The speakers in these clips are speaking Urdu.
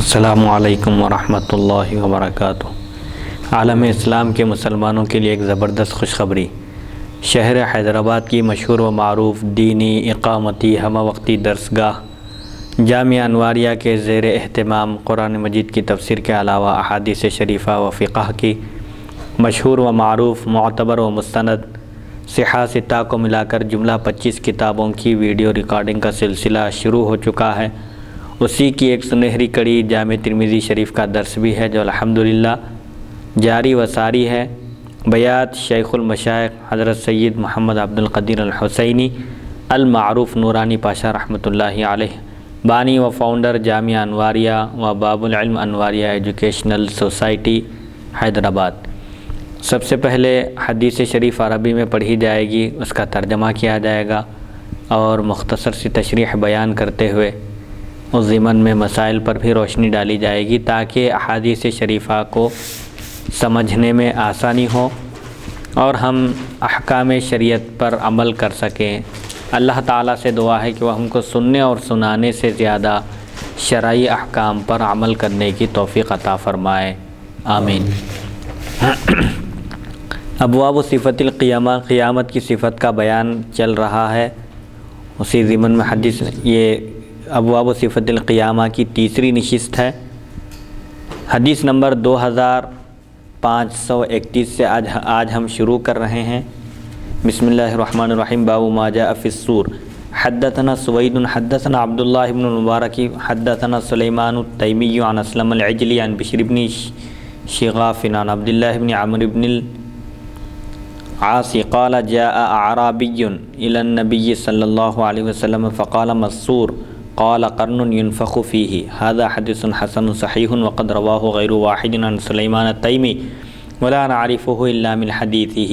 السلام علیکم ورحمۃ اللہ وبرکاتہ۔ عالم اسلام کے مسلمانوں کے لیے ایک زبردست خوشخبری۔ شہر حیدرآباد کی مشہور و معروف دینی اقامتی ہمہ وقتی درسگاہ جامعہ انواریہ کے زیر اہتمام قرآن مجید کی تفسیر کے علاوہ احادیث شریفہ و فقہ کی مشہور و معروف معتبر و مستند صحہ ستہ کو ملا کر جملہ 25 کتابوں کی ویڈیو ریکارڈنگ کا سلسلہ شروع ہو چکا ہے۔ اسی کی ایک سنہری کڑی جامع ترمذی شریف کا درس بھی ہے جو الحمدللہ جاری و ساری ہے۔ بیات شیخ المشائخ حضرت سید محمد عبد القدیر الحسینی المعروف نورانی پاشا رحمۃ اللہ علیہ، بانی و فاؤنڈر جامعہ انواریہ و باب العلم انواریہ ایجوکیشنل سوسائٹی حیدرآباد۔ سب سے پہلے حدیث شریف عربی میں پڑھی جائے گی، اس کا ترجمہ کیا جائے گا اور مختصر سی تشریح بیان کرتے ہوئے اس ضمن میں مسائل پر بھی روشنی ڈالی جائے گی تاکہ احادیث شریفہ کو سمجھنے میں آسانی ہو اور ہم احکام شریعت پر عمل کر سکیں۔ اللہ تعالیٰ سے دعا ہے کہ وہ ہم کو سننے اور سنانے سے زیادہ شرعی احکام پر عمل کرنے کی توفیق عطا فرمائے، آمین۔ ابواب صفت القیامہ، قیامت کی صفت کا بیان چل رہا ہے۔ اسی ضمن میں حدیث یہ ابواب صفت القیامہ کی تیسری نشست ہے۔ حدیث نمبر 2531 سے آج ہم شروع کر رہے ہیں۔ بسم اللہ الرحمن الرحیم۔ باب ما جاء فی السور۔ حدثنا سوید حدثنا عبداللہ بن المبارک حدثنا سلیمان التیمی عن اسلم العجلی عن بشر بن شغاف عن عبداللہ بن عمرو بن العاص قال جاء اعرابی الى النبی صلی اللہ علیہ وسلم فقال ما السور قال قرن ينفخ فيه هذا حديث حسن صحيح وقد رواه غير واحد عن سليمان التيمي ولا نعرفه الا من حديثه۔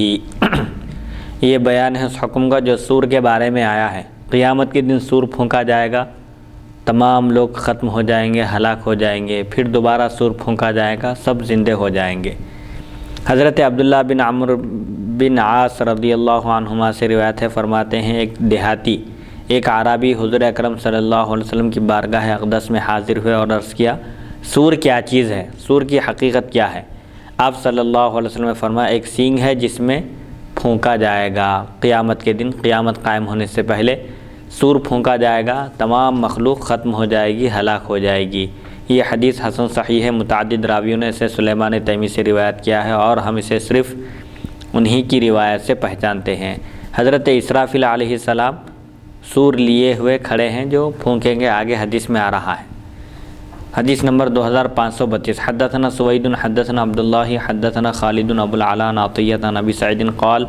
یہ بیان ہے اس حکم کا جو سور کے بارے میں آیا ہے۔ قیامت کے دن سور پھونکا جائے گا، تمام لوگ ختم ہو جائیں گے، ہلاک ہو جائیں گے، پھر دوبارہ سور پھونکا جائے گا، سب زندے ہو جائیں گے۔ حضرت عبداللہ بن عمرو بن عاص رضی اللہ عنہما سے روایت ہے، فرماتے ہیں ایک دیہاتی، ایک عربی حضور اکرم صلی اللہ علیہ وسلم کی بارگاہ اقدس میں حاضر ہوئے اور عرض کیا، سور کیا چیز ہے؟ سور کی حقیقت کیا ہے؟ آپ صلی اللہ علیہ وسلم نے فرمایا ایک سینگ ہے جس میں پھونکا جائے گا قیامت کے دن، قیامت قائم ہونے سے پہلے سور پھونکا جائے گا، تمام مخلوق ختم ہو جائے گی، ہلاک ہو جائے گی۔ یہ حدیث حسن صحیح ہے۔ متعدد راویوں نے اسے سلیمان تیمی سے روایت کیا ہے اور ہم اسے صرف انہی کی روایت سے پہچانتے ہیں۔ حضرت اسرافیل علیہ السلام سور لیے ہوئے کھڑے ہیں جو پھونکیں گے، آگے حدیث میں آ رہا ہے۔ حدیث نمبر 2532۔ حدثنا سوید حدثنا عبداللہ حدثنا خالد ابو العلا عن عطیہ عن ابی سعید قال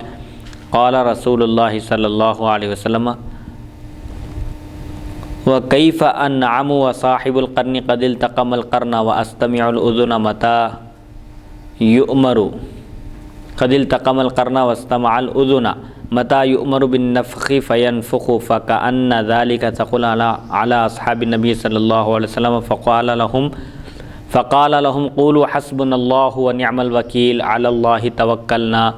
قال رسول اللہ صلی اللہ علیہ وسلم وکیف انعم وصاحب القرن قد التقم القرن واستمع الاذن متى یؤمر قد التقم القرن واستمع الاذن متى يؤمر بالنفخ فينفخ فكأن ذلك تقول على أصحاب النبي صلى الله عليه وسلم فقال لهم قولوا حسبنا الله ونعم الوكيل على الله توكلنا۔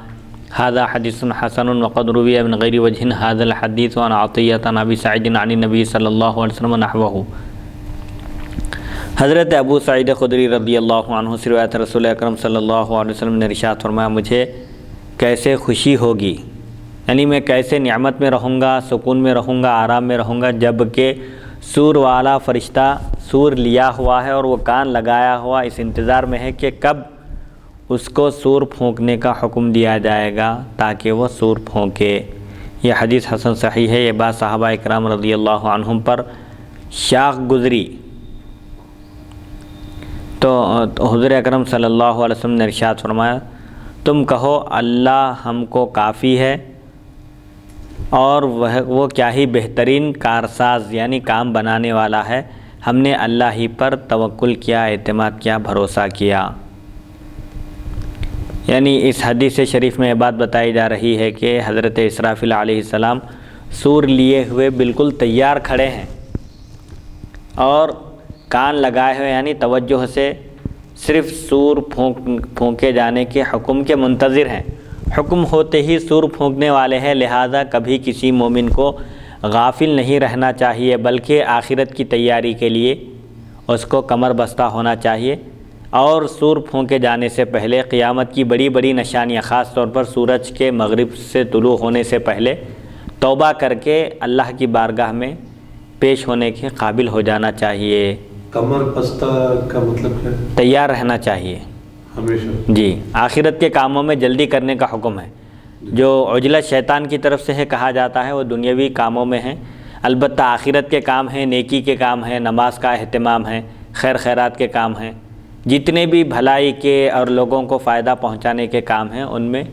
هذا حديث حسن وقد روي من غير وجه هذا الحديث عن عطية عن أبي سعيد عن النبي صلى الله عليه وسلم نحوه۔ حضرت ابو سعید خدری رضی اللہ عنہ سے روایت رسول اکرم صلی اللہ علیہ وسلم نے ارشاد فرمایا مجھے کیسے خوشی ہوگی، یعنی میں کیسے نعمت میں رہوں گا، سکون میں رہوں گا، آرام میں رہوں گا، جب کہ سور والا فرشتہ سور لیا ہوا ہے اور وہ کان لگایا ہوا اس انتظار میں ہے کہ کب اس کو سور پھونکنے کا حکم دیا جائے گا تاکہ وہ سور پھونکے۔ یہ حدیث حسن صحیح ہے۔ یہ بات صحابہ اکرام رضی اللہ عنہم پر شاق گزری تو حضور اکرم صلی اللہ علیہ وسلم نے ارشاد فرمایا تم کہو اللہ ہم کو کافی ہے اور وہ کیا ہی بہترین کارساز یعنی کام بنانے والا ہے، ہم نے اللہ ہی پر توکل کیا، اعتماد کیا، بھروسہ کیا۔ یعنی اس حدیث شریف میں یہ بات بتائی جا رہی ہے کہ حضرت اسرافیل علیہ السلام سور لیے ہوئے بالکل تیار کھڑے ہیں اور کان لگائے ہوئے یعنی توجہ سے صرف سور پھونکے جانے کے حکم کے منتظر ہیں۔ حکم ہوتے ہی سور پھونکنے والے ہیں، لہذا کبھی کسی مومن کو غافل نہیں رہنا چاہیے بلکہ آخرت کی تیاری کے لیے اس کو کمر بستہ ہونا چاہیے، اور سور پھونکے جانے سے پہلے قیامت کی بڑی بڑی نشانیاں، خاص طور پر سورج کے مغرب سے طلوع ہونے سے پہلے توبہ کر کے اللہ کی بارگاہ میں پیش ہونے کے قابل ہو جانا چاہیے۔ کمر بستہ کا مطلب ہے تیار رہنا چاہیے ہمیشہ۔ جی، آخرت کے کاموں میں جلدی کرنے کا حکم ہے۔ جو عجلت شیطان کی طرف سے ہے کہا جاتا ہے وہ دنیاوی کاموں میں ہیں، البتہ آخرت کے کام ہیں، نیکی کے کام ہیں، نماز کا اہتمام ہے، خیر خیرات کے کام ہیں، جتنے بھی بھلائی کے اور لوگوں کو فائدہ پہنچانے کے کام ہیں، ان میں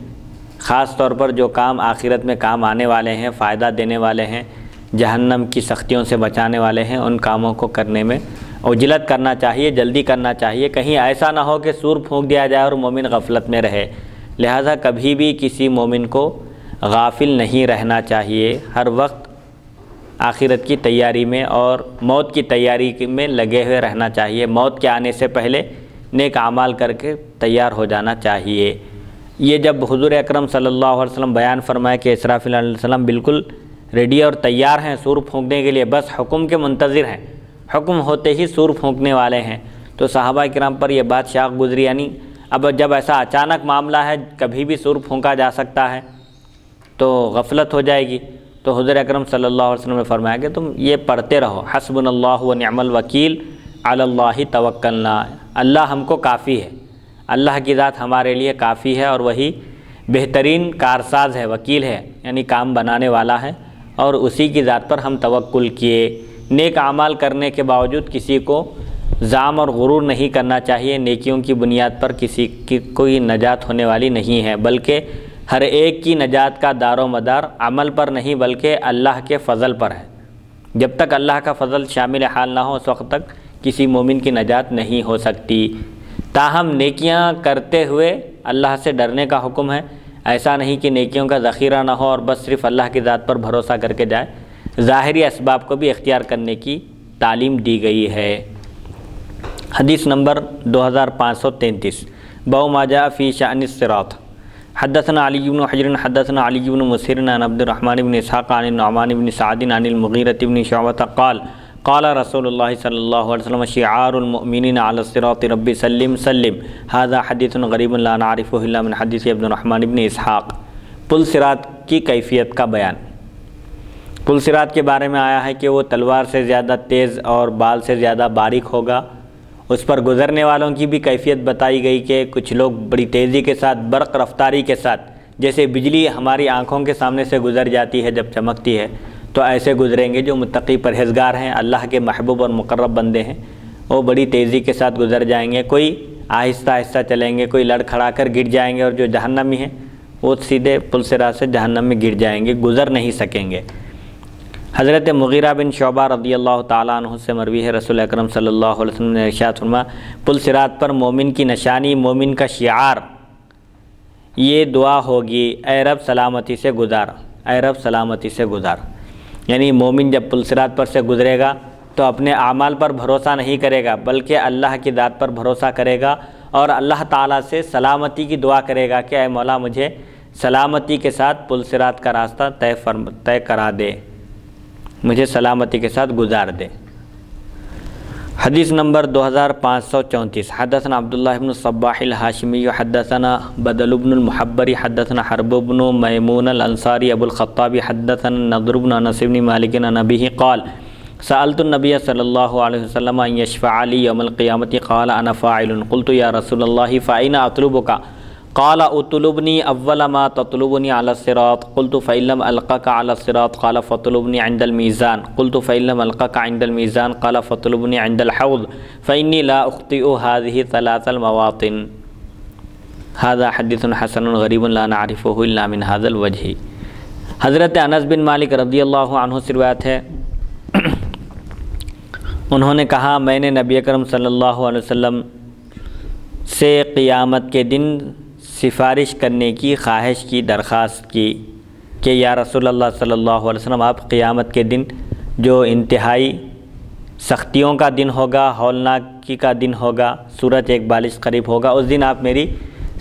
خاص طور پر جو کام آخرت میں کام آنے والے ہیں، فائدہ دینے والے ہیں، جہنم کی سختیوں سے بچانے والے ہیں، ان کاموں کو کرنے میں عجلت کرنا چاہیے، جلدی کرنا چاہیے۔ کہیں ایسا نہ ہو کہ سور پھونک دیا جائے اور مومن غفلت میں رہے، لہذا کبھی بھی کسی مومن کو غافل نہیں رہنا چاہیے، ہر وقت آخرت کی تیاری میں اور موت کی تیاری میں لگے ہوئے رہنا چاہیے، موت کے آنے سے پہلے نیک اعمال کر کے تیار ہو جانا چاہیے۔ یہ جب حضور اکرم صلی اللہ علیہ وسلم بیان فرمائے کہ اسرافیل علیہ السلام بالکل ریڈی اور تیار ہیں سور پھونکنے کے لیے، بس حکم کے منتظر ہیں، حکم ہوتے ہی سور پھونکنے والے ہیں، تو صحابہ کرام پر یہ بات شاق گزری، یعنی اب جب ایسا اچانک معاملہ ہے، کبھی بھی سور پھونکا جا سکتا ہے تو غفلت ہو جائے گی۔ تو حضور اکرم صلی اللہ علیہ وسلم نے فرمایا کہ تم یہ پڑھتے رہو، حسبنا اللہ و نعم الوکیل علی اللہ توکلنا، اللہ ہم کو کافی ہے، اللہ کی ذات ہمارے لیے کافی ہے اور وہی بہترین کارساز ہے، وکیل ہے، یعنی کام بنانے والا ہے، اور اسی کی ذات پر ہم توکل کیے۔ نیک اعمال کرنے کے باوجود کسی کو زعم اور غرور نہیں کرنا چاہیے، نیکیوں کی بنیاد پر کسی کی کوئی نجات ہونے والی نہیں ہے، بلکہ ہر ایک کی نجات کا دار و مدار عمل پر نہیں بلکہ اللہ کے فضل پر ہے۔ جب تک اللہ کا فضل شامل حال نہ ہو اس وقت تک کسی مومن کی نجات نہیں ہو سکتی۔ تاہم نیکیاں کرتے ہوئے اللہ سے ڈرنے کا حکم ہے، ایسا نہیں کہ نیکیوں کا ذخیرہ نہ ہو اور بس صرف اللہ کی ذات پر بھروسہ کر کے جائے، ظاہری اسباب کو بھی اختیار کرنے کی تعلیم دی گئی ہے۔ حدیث نمبر 2533، باب ما جاء فی شأن الصراط۔ حدثنا علی بن حجر حدثنا علی بن مسہر عن عبد الرحمن بن اسحاق عن النعمان بن سعد عن المغیرۃ بن شعبۃ قال قال رسول اللہ صلی اللہ علیہ وسلم شعار المؤمنین علی الصراط رب سلم سلم۔ هذا حدیث غریب لا نعرفه الا من حدیث عبد الرحمن بن اسحاق۔ پل صراط کی کیفیت کا بیان۔ پل صراط کے بارے میں آیا ہے کہ وہ تلوار سے زیادہ تیز اور بال سے زیادہ باریک ہوگا۔ اس پر گزرنے والوں کی بھی کیفیت بتائی گئی کہ کچھ لوگ بڑی تیزی کے ساتھ، برق رفتاری کے ساتھ، جیسے بجلی ہماری آنکھوں کے سامنے سے گزر جاتی ہے جب چمکتی ہے، تو ایسے گزریں گے۔ جو متقی پرہیزگار ہیں، اللہ کے محبوب اور مقرب بندے ہیں، وہ بڑی تیزی کے ساتھ گزر جائیں گے۔ کوئی آہستہ آہستہ چلیں گے، کوئی لڑ کھڑا کر گر جائیں گے، اور جو جہنمی ہیں وہ سیدھے پل صراط سے جہنم میں گر جائیں گے، گزر نہیں سکیں گے۔ حضرت مغیرہ بن شعبہ رضی اللہ تعالیٰ عنہ سے مروی ہے، رسول اکرم صلی اللہ علیہ وسلم نے ارشاد فرمایا، پل صراط پر مومن کی نشانی، مومن کا شعار یہ دعا ہوگی، اے رب سلامتی سے گزار، اے رب سلامتی سے گزار۔ یعنی مومن جب پل صراط پر سے گزرے گا تو اپنے اعمال پر بھروسہ نہیں کرے گا بلکہ اللہ کی ذات پر بھروسہ کرے گا اور اللہ تعالیٰ سے سلامتی کی دعا کرے گا کہ اے مولا مجھے سلامتی کے ساتھ پل صراط کا راستہ طے کرا دے، مجھے سلامتی کے ساتھ گزار دے۔ حدیث نمبر 2534، حدثنا عبداللہ بن الصباح الہاشمی حدثنا بدل بن المحبر حدثنا حرب بن میمون الانصاری ابو الخطاب حدثنا نضر بن انس بن مالک عن ابیہ قال سألت النبی صلی اللہ علیہ وسلم ان یشفع لی یوم القیامت قال انا فاعل قلت یا رسول اللہ فأین اطلبک قال اطلبنی اول ما تطلبنی علی الصراط قلت فإن لم القک علی الصراط قال فاطلبنی عند الميزان قلت فإن لم القک عند الميزان قال فاطلبنی عند الحوض فإنی لا اخطئ هذه ثلاث المواطن۔ هذا حدیث حسن غریب لا نعرفه الا من هذا الوجہ۔ حضرت انس بن مالک رضی اللہ عنہ سے روایت ہے، انہوں نے کہا میں نے نبی اکرم صلی اللہ علیہ وسلم سے قیامت کے دن سفارش کرنے کی خواہش کی، درخواست کی کہ یا رسول اللہ صلی اللہ علیہ وسلم آپ قیامت کے دن جو انتہائی سختیوں کا دن ہوگا، ہولناکی کا دن ہوگا، سورج ایک بالش قریب ہوگا، اس دن آپ میری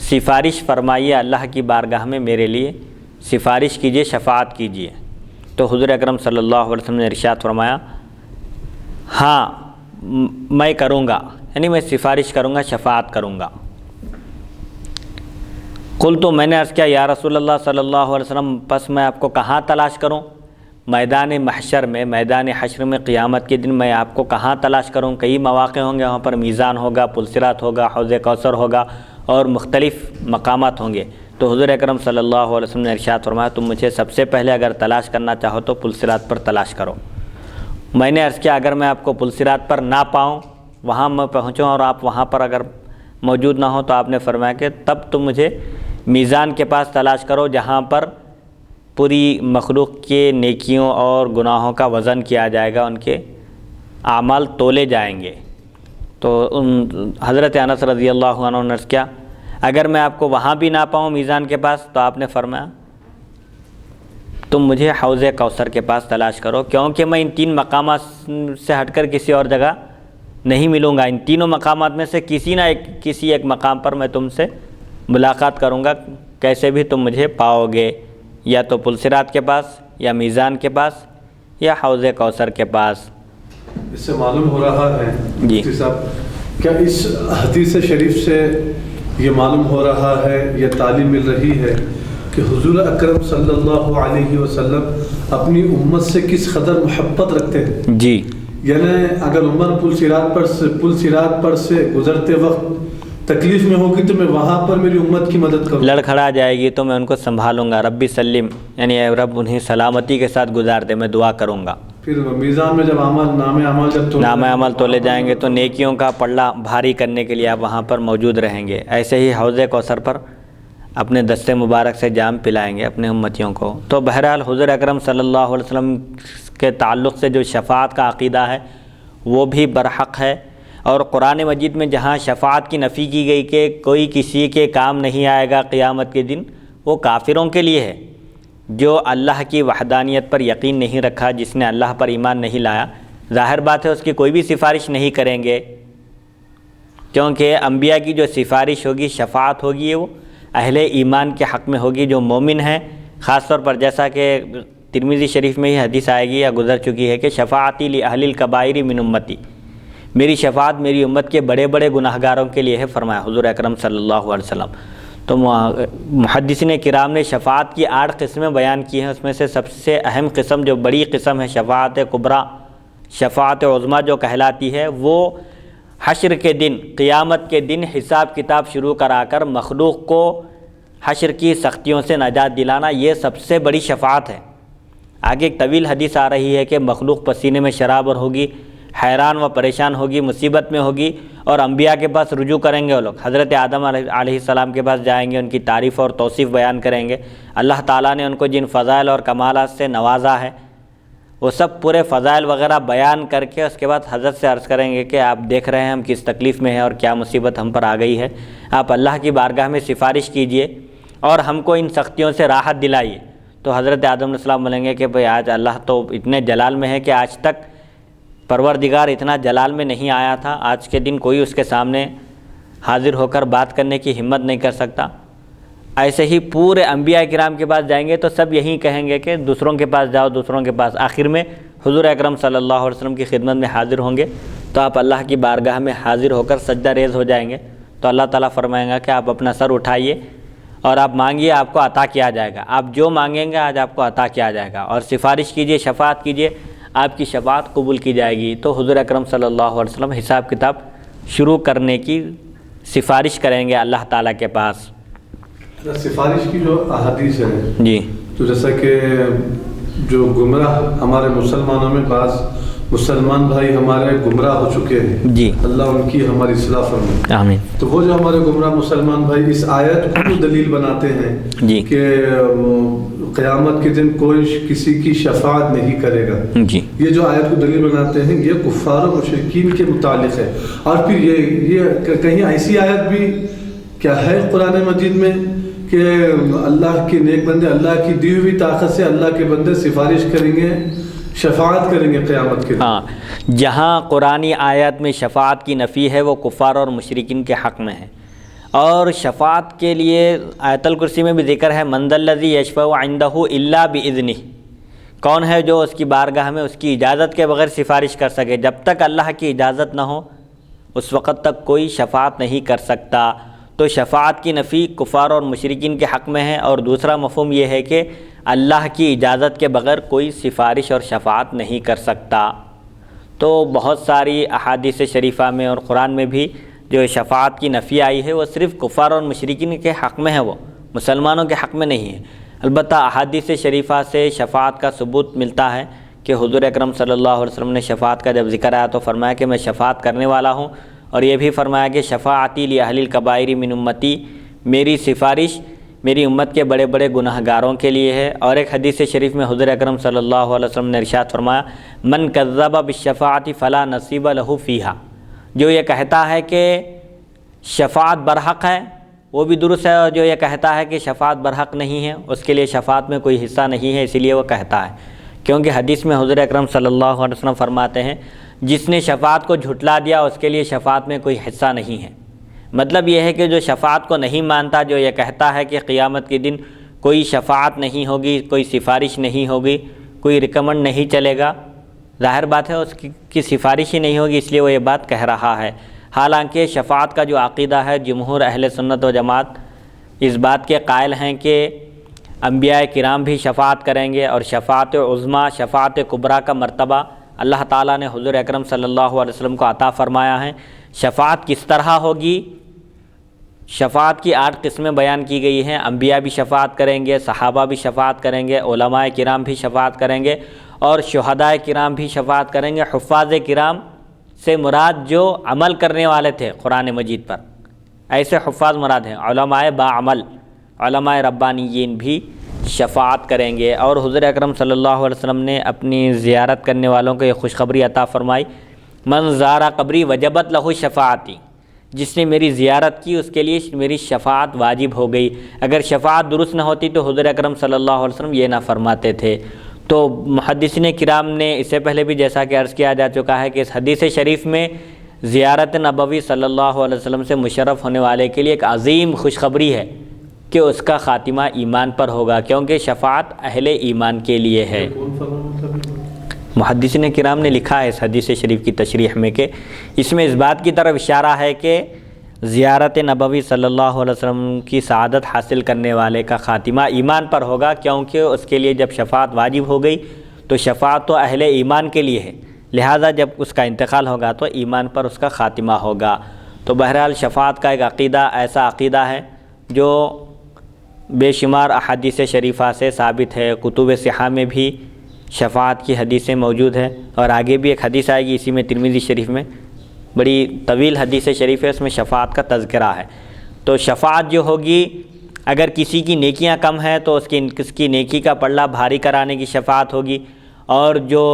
سفارش فرمائیے، اللہ کی بارگاہ میں میرے لیے سفارش کیجیے، شفاعت کیجیے۔ تو حضور اکرم صلی اللہ علیہ وسلم نے ارشاد فرمایا، ہاں میں کروں گا، یعنی میں سفارش کروں گا، شفاعت کروں گا۔ قلت، میں نے عرض کیا یا رسول اللہ صلی اللہ علیہ وسلم، پس میں آپ کو کہاں تلاش کروں؟ میدان محشر میں، میدان حشر میں، قیامت کے دن میں آپ کو کہاں تلاش کروں؟ کئی مواقع ہوں گے، وہاں پر میزان ہوگا، پلصراط ہوگا، حوض کوثر ہوگا اور مختلف مقامات ہوں گے۔ تو حضور اکرم صلی اللہ علیہ وسلم نے ارشاد فرمایا تم مجھے سب سے پہلے اگر تلاش کرنا چاہو تو پلصراط پر تلاش کرو۔ میں نے عرض کیا اگر میں آپ کو پلصراط پر نہ پاؤں، وہاں میں پہنچوں اور آپ وہاں پر اگر موجود نہ ہوں، تو آپ نے فرمایا کہ تب تم مجھے میزان کے پاس تلاش کرو، جہاں پر پوری مخلوق کے نیکیوں اور گناہوں کا وزن کیا جائے گا، ان کے اعمال تولے جائیں گے۔ تو حضرت انس رضی اللہ عنہ نے عرض کیا اگر میں آپ کو وہاں بھی نہ پاؤں میزان کے پاس، تو آپ نے فرمایا تم مجھے حوض کوثر کے پاس تلاش کرو، کیونکہ میں ان 3 مقامات سے ہٹ کر کسی اور جگہ نہیں ملوں گا۔ ان تینوں مقامات میں سے کسی ایک مقام پر میں تم سے ملاقات کروں گا، کیسے بھی تم مجھے پاؤ گے، یا تو پلصراط کے پاس، یا میزان کے پاس، یا حوض کوثر کے پاس۔ اس سے معلوم ہو رہا ہے جی مفتی صاحب، کیا اس حدیث شریف سے یہ معلوم ہو رہا ہے، یہ تعلیم مل رہی ہے کہ حضور اکرم صلی اللہ علیہ وسلم اپنی امت سے کس قدر محبت رکھتے ہیں؟ جی، یعنی اگر عمر پلصراط پر سے گزرتے وقت تکلیف میں ہوگی تو میں وہاں پر میری امت کی مدد کروں، لڑکھڑا جائے گی تو میں ان کو سنبھالوں گا، ربی سلم، یعنی اے رب انہیں سلامتی کے ساتھ گزار دے، میں دعا کروں گا۔ پھر میزان میں جب نام عمل تولے جائیں گے تو نیکیوں کا پلڑا بھاری کرنے کے لیے آپ وہاں پر موجود رہیں گے۔ ایسے ہی حوض کوثر پر اپنے دست مبارک سے جام پلائیں گے اپنے امتیوں کو۔ تو بہرحال حضور اکرم صلی اللہ علیہ وسلم کے تعلق سے جو شفاعت کا عقیدہ ہے وہ بھی برحق ہے، اور قرآن مجید میں جہاں شفاعت کی نفی کی گئی کہ کوئی کسی کے کام نہیں آئے گا قیامت کے دن، وہ کافروں کے لیے ہے، جو اللہ کی وحدانیت پر یقین نہیں رکھا، جس نے اللہ پر ایمان نہیں لایا۔ ظاہر بات ہے اس کی کوئی بھی سفارش نہیں کریں گے، کیونکہ انبیاء کی جو سفارش ہوگی، شفاعت ہوگی، وہ اہل ایمان کے حق میں ہوگی، جو مومن ہیں۔ خاص طور پر جیسا کہ ترمذی شریف میں ہی حدیث آئے گی یا گزر چکی ہے کہ شفاعتی لاہل الکبائر من امتی، میری شفاعت میری امت کے بڑے بڑے گناہگاروں کے لیے ہے، فرمایا حضور اکرم صلی اللہ علیہ وسلم۔ تو محدثین کرام نے شفاعت کی 8 قسمیں بیان کی ہیں، اس میں سے سب سے اہم قسم، جو بڑی قسم ہے، شفاعت کبریٰ، شفاعت عظمیٰ جو کہلاتی ہے، وہ حشر کے دن، قیامت کے دن حساب کتاب شروع کرا کر مخلوق کو حشر کی سختیوں سے نجات دلانا، یہ سب سے بڑی شفاعت ہے۔ آگے ایک طویل حدیث آ رہی ہے کہ مخلوق پسینے میں شرابور ہوگی، حیران و پریشان ہوگی، مصیبت میں ہوگی، اور انبیاء کے پاس رجوع کریں گے وہ لوگ، حضرت آدم علیہ السلام کے پاس جائیں گے، ان کی تعریف اور توصیف بیان کریں گے، اللہ تعالیٰ نے ان کو جن فضائل اور کمالات سے نوازا ہے وہ سب پورے فضائل وغیرہ بیان کر کے اس کے بعد حضرت سے عرض کریں گے کہ آپ دیکھ رہے ہیں ہم کس تکلیف میں ہیں اور کیا مصیبت ہم پر آ گئی ہے، آپ اللہ کی بارگاہ میں سفارش کیجئے اور ہم کو ان سختیوں سے راحت دلائیے۔ تو حضرت آدم علیہ السلام بولیں گے کہ بھئی آج اللہ تو اتنے جلال میں ہے کہ آج تک پروردگار اتنا جلال میں نہیں آیا تھا، آج کے دن کوئی اس کے سامنے حاضر ہو کر بات کرنے کی ہمت نہیں کر سکتا۔ ایسے ہی پورے انبیاء کرام کے پاس جائیں گے تو سب یہی کہیں گے کہ دوسروں کے پاس جاؤ، دوسروں کے پاس۔ آخر میں حضور اکرم صلی اللہ علیہ وسلم کی خدمت میں حاضر ہوں گے تو آپ اللہ کی بارگاہ میں حاضر ہو کر سجدہ ریز ہو جائیں گے، تو اللہ تعالیٰ فرمائیں گا کہ آپ اپنا سر اٹھائیے اور آپ مانگیے، آپ کو عطا کیا جائے گا، آپ جو مانگیں گے آج آپ کو عطا کیا جائے گا، اور سفارش کیجئے، شفاعت کیجئے، آپ کی شفاعت قبول کی جائے گی۔ تو حضور اکرم صلی اللہ علیہ وسلم حساب کتاب شروع کرنے کی سفارش کریں گے اللہ تعالیٰ کے پاس۔ سفارش کی جو احادیث ہے جی، تو جیسا کہ جو گمراہ ہمارے مسلمانوں میں بعض مسلمان بھائی ہمارے گمراہ ہو چکے ہیں، جی، اللہ ان کی ہماری اصلاح فرمائے، آمین۔ تو وہ جو ہمارے گمراہ مسلمان بھائی اس آیت کو دلیل بناتے ہیں جی کہ قیامت کے دن کوئی کسی کی شفاعت نہیں کرے گا، جی، یہ جو آیت کو دلیل بناتے ہیں یہ کفار و مشرکین کے متعلق ہے۔ اور پھر یہ کہیں ایسی آیت بھی کیا ہے قرآن مجید میں کہ اللہ کے نیک بندے، اللہ کی دی ہوئی طاقت سے اللہ کے بندے سفارش کریں گے، شفاعت کریں گے قیامت کے دن؟ ہاں، جہاں قرآنی آیات میں شفاعت کی نفی ہے وہ کفار اور مشرکین کے حق میں ہے، اور شفاعت کے لیے آیت الکرسی میں بھی ذکر ہے من ذا الذی یشفع عنده الا باذنہ، کون ہے جو اس کی بارگاہ میں اس کی اجازت کے بغیر سفارش کر سکے؟ جب تک اللہ کی اجازت نہ ہو اس وقت تک کوئی شفاعت نہیں کر سکتا۔ تو شفاعت کی نفی کفار اور مشرکین کے حق میں ہے، اور دوسرا مفہوم یہ ہے کہ اللہ کی اجازت کے بغیر کوئی سفارش اور شفاعت نہیں کر سکتا۔ تو بہت ساری احادیث شریفہ میں اور قرآن میں بھی جو شفاعت کی نفی آئی ہے وہ صرف کفار اور مشرکین کے حق میں ہے، وہ مسلمانوں کے حق میں نہیں ہے۔ البتہ احادیث شریفہ سے شفاعت کا ثبوت ملتا ہے کہ حضور اکرم صلی اللہ علیہ وسلم نے شفاعت کا جب ذکر آیا تو فرمایا کہ میں شفاعت کرنے والا ہوں، اور یہ بھی فرمایا کہ شفاعتی لاہل الکبائر من امتی، میری سفارش میری امت کے بڑے بڑے گناہ گاروں کے لیے ہے۔ اور ایک حدیث شریف میں حضور اکرم صلی اللہ علیہ وسلم نے ارشاد فرمایا من کذب بالشفاعۃ فلا نصیب له فیہا، جو یہ کہتا ہے کہ شفاعت برحق ہے وہ بھی درست ہے، اور جو یہ کہتا ہے کہ شفاعت برحق نہیں ہے اس کے لیے شفاعت میں کوئی حصہ نہیں ہے، اسی لیے وہ کہتا ہے، کیونکہ حدیث میں حضور اکرم صلی اللہ علیہ وسلم فرماتے ہیں جس نے شفاعت کو جھٹلا دیا اس کے لیے شفاعت میں کوئی حصہ نہیں ہے۔ مطلب یہ ہے کہ جو شفاعت کو نہیں مانتا، جو یہ کہتا ہے کہ قیامت کے دن کوئی شفاعت نہیں ہوگی، کوئی سفارش نہیں ہوگی، کوئی ریکمنڈ نہیں چلے گا، ظاہر بات ہے اس کی سفارش ہی نہیں ہوگی، اس لیے وہ یہ بات کہہ رہا ہے۔ حالانکہ شفاعت کا جو عقیدہ ہے جمہور اہل سنت و جماعت اس بات کے قائل ہیں کہ انبیاء کرام بھی شفاعت کریں گے، اور شفاعت عظمیٰ شفاعت کبریٰ کا مرتبہ اللہ تعالیٰ نے حضور اکرم صلی اللہ علیہ وسلم کو عطا فرمایا ہے۔ شفاعت کس طرح ہوگی؟ شفاعت کی 8 قسمیں بیان کی گئی ہیں۔ انبیاء بھی شفاعت کریں گے، صحابہ بھی شفاعت کریں گے، علماء کرام بھی شفاعت کریں گے، اور شہداء کرام بھی شفاعت کریں گے۔ حفاظ کرام سے مراد جو عمل کرنے والے تھے قرآن مجید پر، ایسے حفاظ مراد ہیں۔ علماء باعمل، علماء ربانیین بھی شفاعت کریں گے۔ اور حضور اکرم صلی اللہ علیہ وسلم نے اپنی زیارت کرنے والوں کو یہ خوشخبری عطا فرمائی من زار قبری وجبت لہ شفاعتی، جس نے میری زیارت کی اس کے لیے میری شفاعت واجب ہو گئی۔ اگر شفاعت درست نہ ہوتی تو حضور اکرم صلی اللہ علیہ وسلم یہ نہ فرماتے تھے۔ تو محدثین کرام نے اس سے پہلے بھی جیسا کہ عرض کیا جا چکا ہے کہ اس حدیث شریف میں زیارت نبوی صلی اللہ علیہ وسلم سے مشرف ہونے والے کے لیے ایک عظیم خوشخبری ہے کہ اس کا خاتمہ ایمان پر ہوگا، کیونکہ شفاعت اہل ایمان کے لیے ہے۔ محدثین کرام نے لکھا ہے اس حدیث شریف کی تشریح میں کہ اس میں اس بات کی طرف اشارہ ہے کہ زیارت نبوی صلی اللہ علیہ وسلم کی سعادت حاصل کرنے والے کا خاتمہ ایمان پر ہوگا، کیونکہ اس کے لیے جب شفاعت واجب ہو گئی تو شفاعت تو اہل ایمان کے لیے ہے، لہذا جب اس کا انتقال ہوگا تو ایمان پر اس کا خاتمہ ہوگا۔ تو بہرحال شفاعت کا ایک عقیدہ ایسا عقیدہ ہے جو بے شمار احادیث شریفہ سے ثابت ہے۔ کتب صحاح میں بھی شفاعت کی حدیثیں موجود ہیں، اور آگے بھی ایک حدیث آئے گی اسی میں ترمذی شریف میں، بڑی طویل حدیث شریف ہے، اس میں شفاعت کا تذکرہ ہے۔ تو شفاعت جو ہوگی اگر کسی کی نیکیاں کم ہیں تو اس کی نیکی کا پلڑا بھاری کرانے کی شفاعت ہوگی، اور جو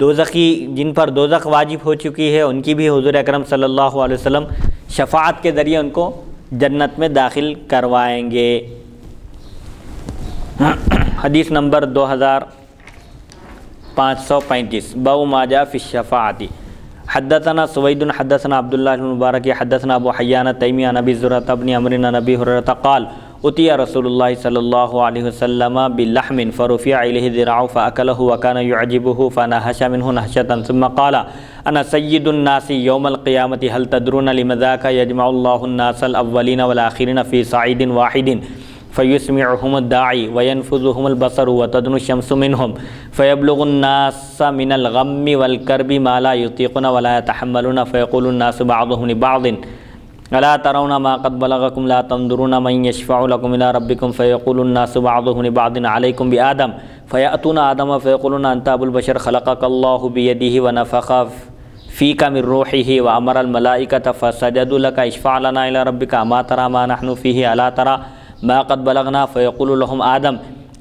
دوزخی جن پر دوزخ واجب ہو چکی ہے ان کی بھی حضور اکرم صلی اللہ علیہ وسلم شفاعت کے ذریعے ان کو جنت میں داخل کروائیں گے۔ حدیث نمبر 2535 باب ما جاء فی الشفاعۃ۔ حدثنا سوید حدثنا عبداللہ بن مبارک حدثنا ابو حیان التیمی عن ابی زرعۃ بن عمرو عن ابی ہریرہ قال اتي رسول الله صلی اللہ علیہ وسلم بلحم فرفع الیہ ذراعه فاکلہ وکان یعجبہ فنہش منہ نہشۃ ثم قال انا سید الناس یوم القیامۃ هل تدرون لم ذاک یجمع اللہ الناس الاولین والآخرین فی صعید واحد فیسمعهم الداعی وینفذهم البصر وتدنو الشمس منهم فیبلغ الناس من الغم والکرب ما لا یطیقون ولا يتحملون فیقول الناس بعضهم لبعض الا ترون ما قد بلغكم لا تنظرون من يشفع لكم الى ربكم فيقول الناس بعضهم لبعض عليكم بآدم فيأتون آدم فيقولون انت ابو البشر خلقك الله بيده ونفخ فيك من روحه وامر الملائكة فسجدوا لك اشفع لنا الى ربك اما ترى ما نحن فيه الا ترى ما قد بلغنا فيقول لهم آدم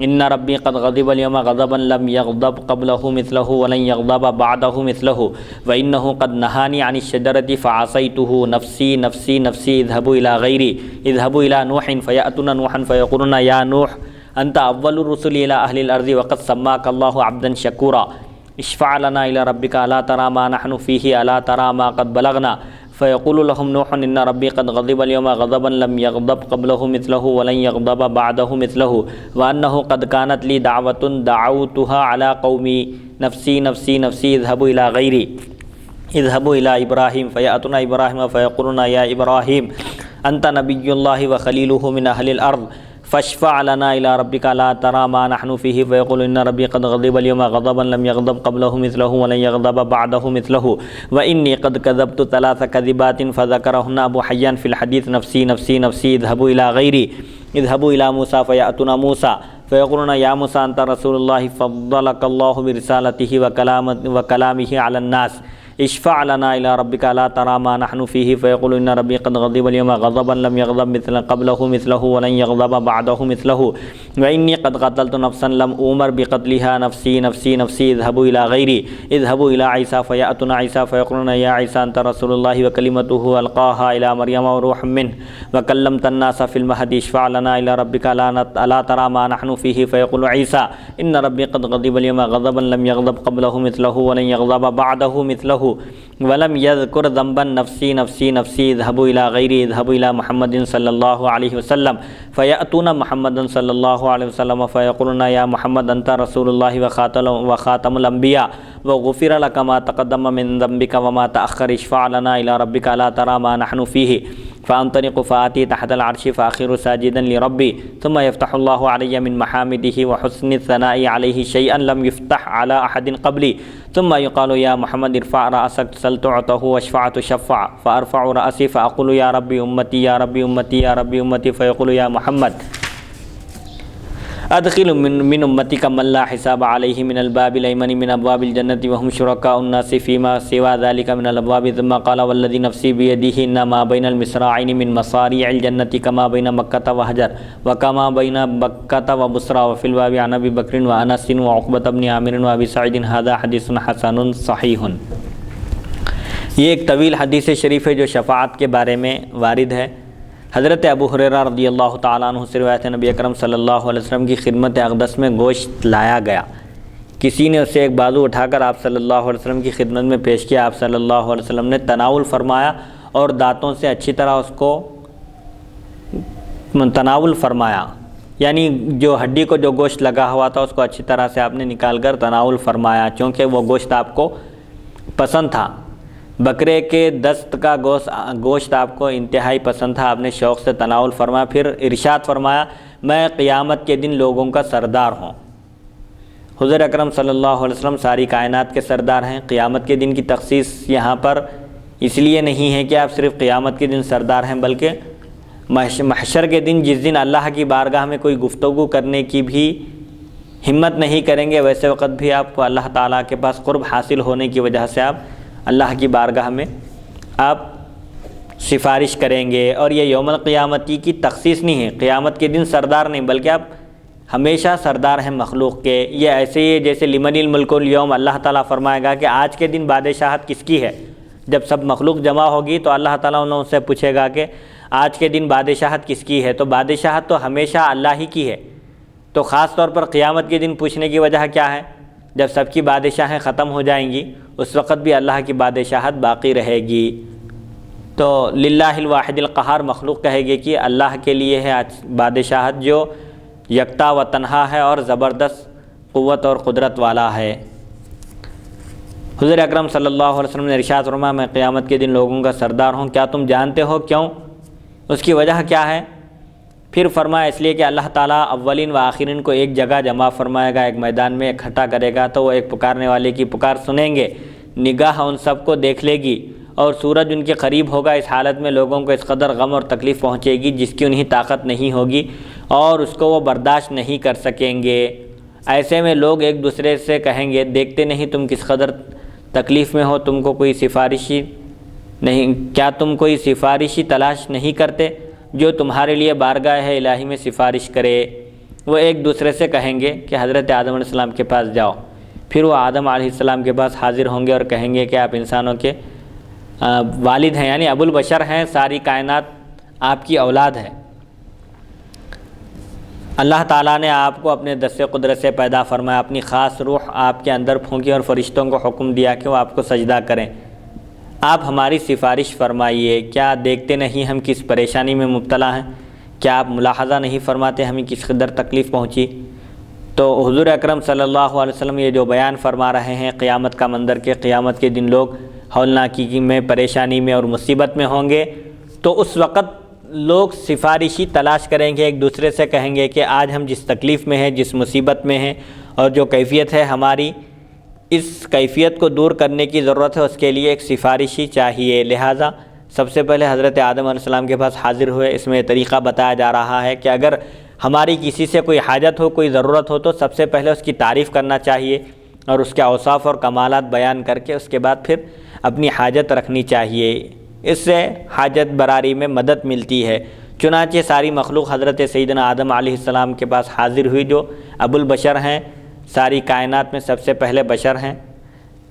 ان ربي قد غضب اليوم غضبا لم يغضب قبله مثله ولن يغضب بعده مثله وانه قد نهاني عن الشجرة فعصيته نفسي نفسي نفسي اذهبوا الى غيري اذهبوا الى نوح فيأتون نوحا فيقولون يا نوح انت اول الرسل الى اهل الارض وقد سماك الله عبدا شكورا اشفع لنا الى ربك الا ترى ما نحن فيه الا ترى ما قد بلغنا فیقول لهم نوح ان ربی قد غضب اليوم غضبا لم يغضب قبله مثله ولن يغضب بعده مثله وانه قد كانت لي دعوة دعوتها على قومي نفسی نفسی نفسی اذهبوا الى غیری اذهبوا الى ابراہیم فیأتون ابراہیم فیقولون یا ابراہیم انت نبی اللہ وخلیلہ من اہل الارض فاشفع لنا الى ربک لا ترى ما نحن فيه فيقول ان ربي قد غضب اليوم غضبا لم يغضب قبله مثله ولن يغضب بعده مثله واني قد كذبت 3 كذبات فذكرهن ابو حيان في الحديث نفسي نفسي نفسي اذهبوا الى غيري اذهبوا الى موسى فيأتون موسى فيقولون يا موسى انت رسول الله فضلك الله برسالته وكلامه على الناس اشفع لنا الى ربك لا ترى ما نحن فيه فيقول ان ربي قد غضب اليوم غضبا لم يغضب مثل قبله مثله ولن يغضب بعده مثله واني قد قتلت نفسا لم امر بقتلها نفسي نفسي نفسي اذهبوا الى غيري اذهبوا الى عيسى فيأتون عيسى فيقولون يا عيسى انت رسول الله وكلمته القاها الى مريم وروح منه وكلمت الناس في المهد اشفع لنا الى ربك لا ترى ما نحن فيه فيقول عيسى ان ربي قد غضب اليوم غضبا لم يغضب قبله مثله ولن يغضب بعده مثله ولم يذكر ذنبا نفسي نفسي نفسي اذهبوا الى غيري اذهبوا الى محمد صلى الله عليه وسلم فيأتون محمدا صلى الله عليه وسلم فيقولون يا محمد انت رسول الله وخاتم الانبياء وغفر لك ما تقدم من ذنبك وما تأخر اشفع لنا الى ربك لا ترى ما نحن فيه فانطلق فآتي تحت العرش فاخر ساجدا لربي ثم يفتح الله علي من محامده وحسن الثناء عليه شيئا لم يفتح على احد قبلي ثم يقال يا محمد ارفع رأسك سل تعطه واشفع تشفع فارفع رأسي فاقول يا ربي امتي يا ربي امتي يا ربي امتي فيقول يا محمد ادخل من امتك من لا حساب عليه من الباب الايمن من ابواب الجنه وهم شركاء الناس فيما سوى ذلك من الابواب ثم قال والذي نفسي بيده ان ما بين المصراعين من مصاريع الجنه كما بين مكه وهجر وكما بين مكه وبصرى وفي الباب عن ابي بكر وانس وعقبه بن عامر وابي سعيد هذا حديث حسن صحيح۔ یہ ایک طویل حدیث شریف ہے جو شفاعت کے بارے میں وارد ہے۔ حضرت ابو ہریرہ رضی اللہ تعالیٰ عنہ سے روایت ہے نبی اکرم صلی اللہ علیہ وسلم کی خدمت اقدس میں گوشت لایا گیا، کسی نے اسے ایک بازو اٹھا کر آپ صلی اللہ علیہ وسلم کی خدمت میں پیش کیا، آپ صلی اللہ علیہ وسلم نے تناول فرمایا اور دانتوں سے اچھی طرح اس کو تناول فرمایا، یعنی جو ہڈی کو جو گوشت لگا ہوا تھا اس کو اچھی طرح سے آپ نے نکال کر تناول فرمایا، چونکہ وہ گوشت آپ کو پسند تھا۔ بکرے کے دست کا گوشت آپ کو انتہائی پسند تھا، آپ نے شوق سے تناول فرمایا، پھر ارشاد فرمایا میں قیامت کے دن لوگوں کا سردار ہوں۔ حضور اکرم صلی اللہ علیہ وسلم ساری کائنات کے سردار ہیں۔ قیامت کے دن کی تخصیص یہاں پر اس لیے نہیں ہے کہ آپ صرف قیامت کے دن سردار ہیں، بلکہ محشر کے دن جس دن اللہ کی بارگاہ میں کوئی گفتگو کرنے کی بھی ہمت نہیں کریں گے، ویسے وقت بھی آپ کو اللہ تعالیٰ کے پاس قرب حاصل ہونے کی وجہ سے آپ اللہ کی بارگاہ میں آپ سفارش کریں گے۔ اور یہ یوم القیامتی کی تخصیص نہیں ہے، قیامت کے دن سردار نہیں بلکہ آپ ہمیشہ سردار ہیں مخلوق کے۔ یہ ایسے ہی ہے جیسے لمن الملک اليوم، اللہ تعالیٰ فرمائے گا کہ آج کے دن بادشاہت کس کی ہے۔ جب سب مخلوق جمع ہوگی تو اللہ تعالیٰ ان سے پوچھے گا کہ آج کے دن بادشاہت کس کی ہے، تو بادشاہت تو ہمیشہ اللہ ہی کی ہے۔ تو خاص طور پر قیامت کے دن پوچھنے کی وجہ کیا ہے؟ جب سب کی بادشاہیں ختم ہو جائیں گی اس وقت بھی اللہ کی بادشاہت باقی رہے گی، تو للہ الواحد القہار مخلوق کہے گی کہ اللہ کے لیے ہے بادشاہت جو یکتا و تنہا ہے اور زبردست قوت اور قدرت والا ہے۔ حضور اکرم صلی اللہ علیہ وسلم نے ارشاد فرمایا میں قیامت کے دن لوگوں کا سردار ہوں، کیا تم جانتے ہو کیوں؟ اس کی وجہ کیا ہے؟ پھر فرمایا اس لیے کہ اللہ تعالیٰ اولین و آخرین کو ایک جگہ جمع فرمائے گا، ایک میدان میں اکٹھا کرے گا، تو وہ ایک پکارنے والے کی پکار سنیں گے، نگاہ ان سب کو دیکھ لے گی اور سورج ان کے قریب ہوگا۔ اس حالت میں لوگوں کو اس قدر غم اور تکلیف پہنچے گی جس کی انہیں طاقت نہیں ہوگی اور اس کو وہ برداشت نہیں کر سکیں گے۔ ایسے میں لوگ ایک دوسرے سے کہیں گے دیکھتے نہیں تم کس قدر تکلیف میں ہو، تم کو کوئی سفارشی نہیں، کیا تم کوئی سفارشی تلاش نہیں کرتے جو تمہارے لیے بارگاہ الہی میں سفارش کرے؟ وہ ایک دوسرے سے کہیں گے کہ حضرت آدم علیہ السلام کے پاس جاؤ، پھر وہ آدم علیہ السلام کے پاس حاضر ہوں گے اور کہیں گے کہ آپ انسانوں کے والد ہیں، یعنی ابو البشر ہیں، ساری کائنات آپ کی اولاد ہے۔ اللہ تعالیٰ نے آپ کو اپنے دست قدرت سے پیدا فرمایا، اپنی خاص روح آپ کے اندر پھونکی اور فرشتوں کو حکم دیا کہ وہ آپ کو سجدہ کریں۔ آپ ہماری سفارش فرمائیے، کیا دیکھتے نہیں ہم کس پریشانی میں مبتلا ہیں؟ کیا آپ ملاحظہ نہیں فرماتے ہمیں کس قدر تکلیف پہنچی؟ تو حضور اکرم صلی اللہ علیہ وسلم یہ جو بیان فرما رہے ہیں قیامت کا منظر کے قیامت کے دن لوگ ہولناکی میں، پریشانی میں اور مصیبت میں ہوں گے، تو اس وقت لوگ سفارشی تلاش کریں گے، ایک دوسرے سے کہیں گے کہ آج ہم جس تکلیف میں ہیں، جس مصیبت میں ہیں اور جو کیفیت ہے ہماری، اس کیفیت کو دور کرنے کی ضرورت ہے، اس کے لیے ایک سفارشی چاہیے۔ لہٰذا سب سے پہلے حضرت آدم علیہ السلام کے پاس حاضر ہوئے۔ اس میں طریقہ بتایا جا رہا ہے کہ اگر ہماری کسی سے کوئی حاجت ہو، کوئی ضرورت ہو، تو سب سے پہلے اس کی تعریف کرنا چاہیے اور اس کے اوصاف اور کمالات بیان کر کے اس کے بعد پھر اپنی حاجت رکھنی چاہیے۔ اس سے حاجت براری میں مدد ملتی ہے۔ چنانچہ ساری مخلوق حضرت سیدنا آدم علیہ السلام کے پاس حاضر ہوئی، جو ابو البشر ہیں، ساری کائنات میں سب سے پہلے بشر ہیں۔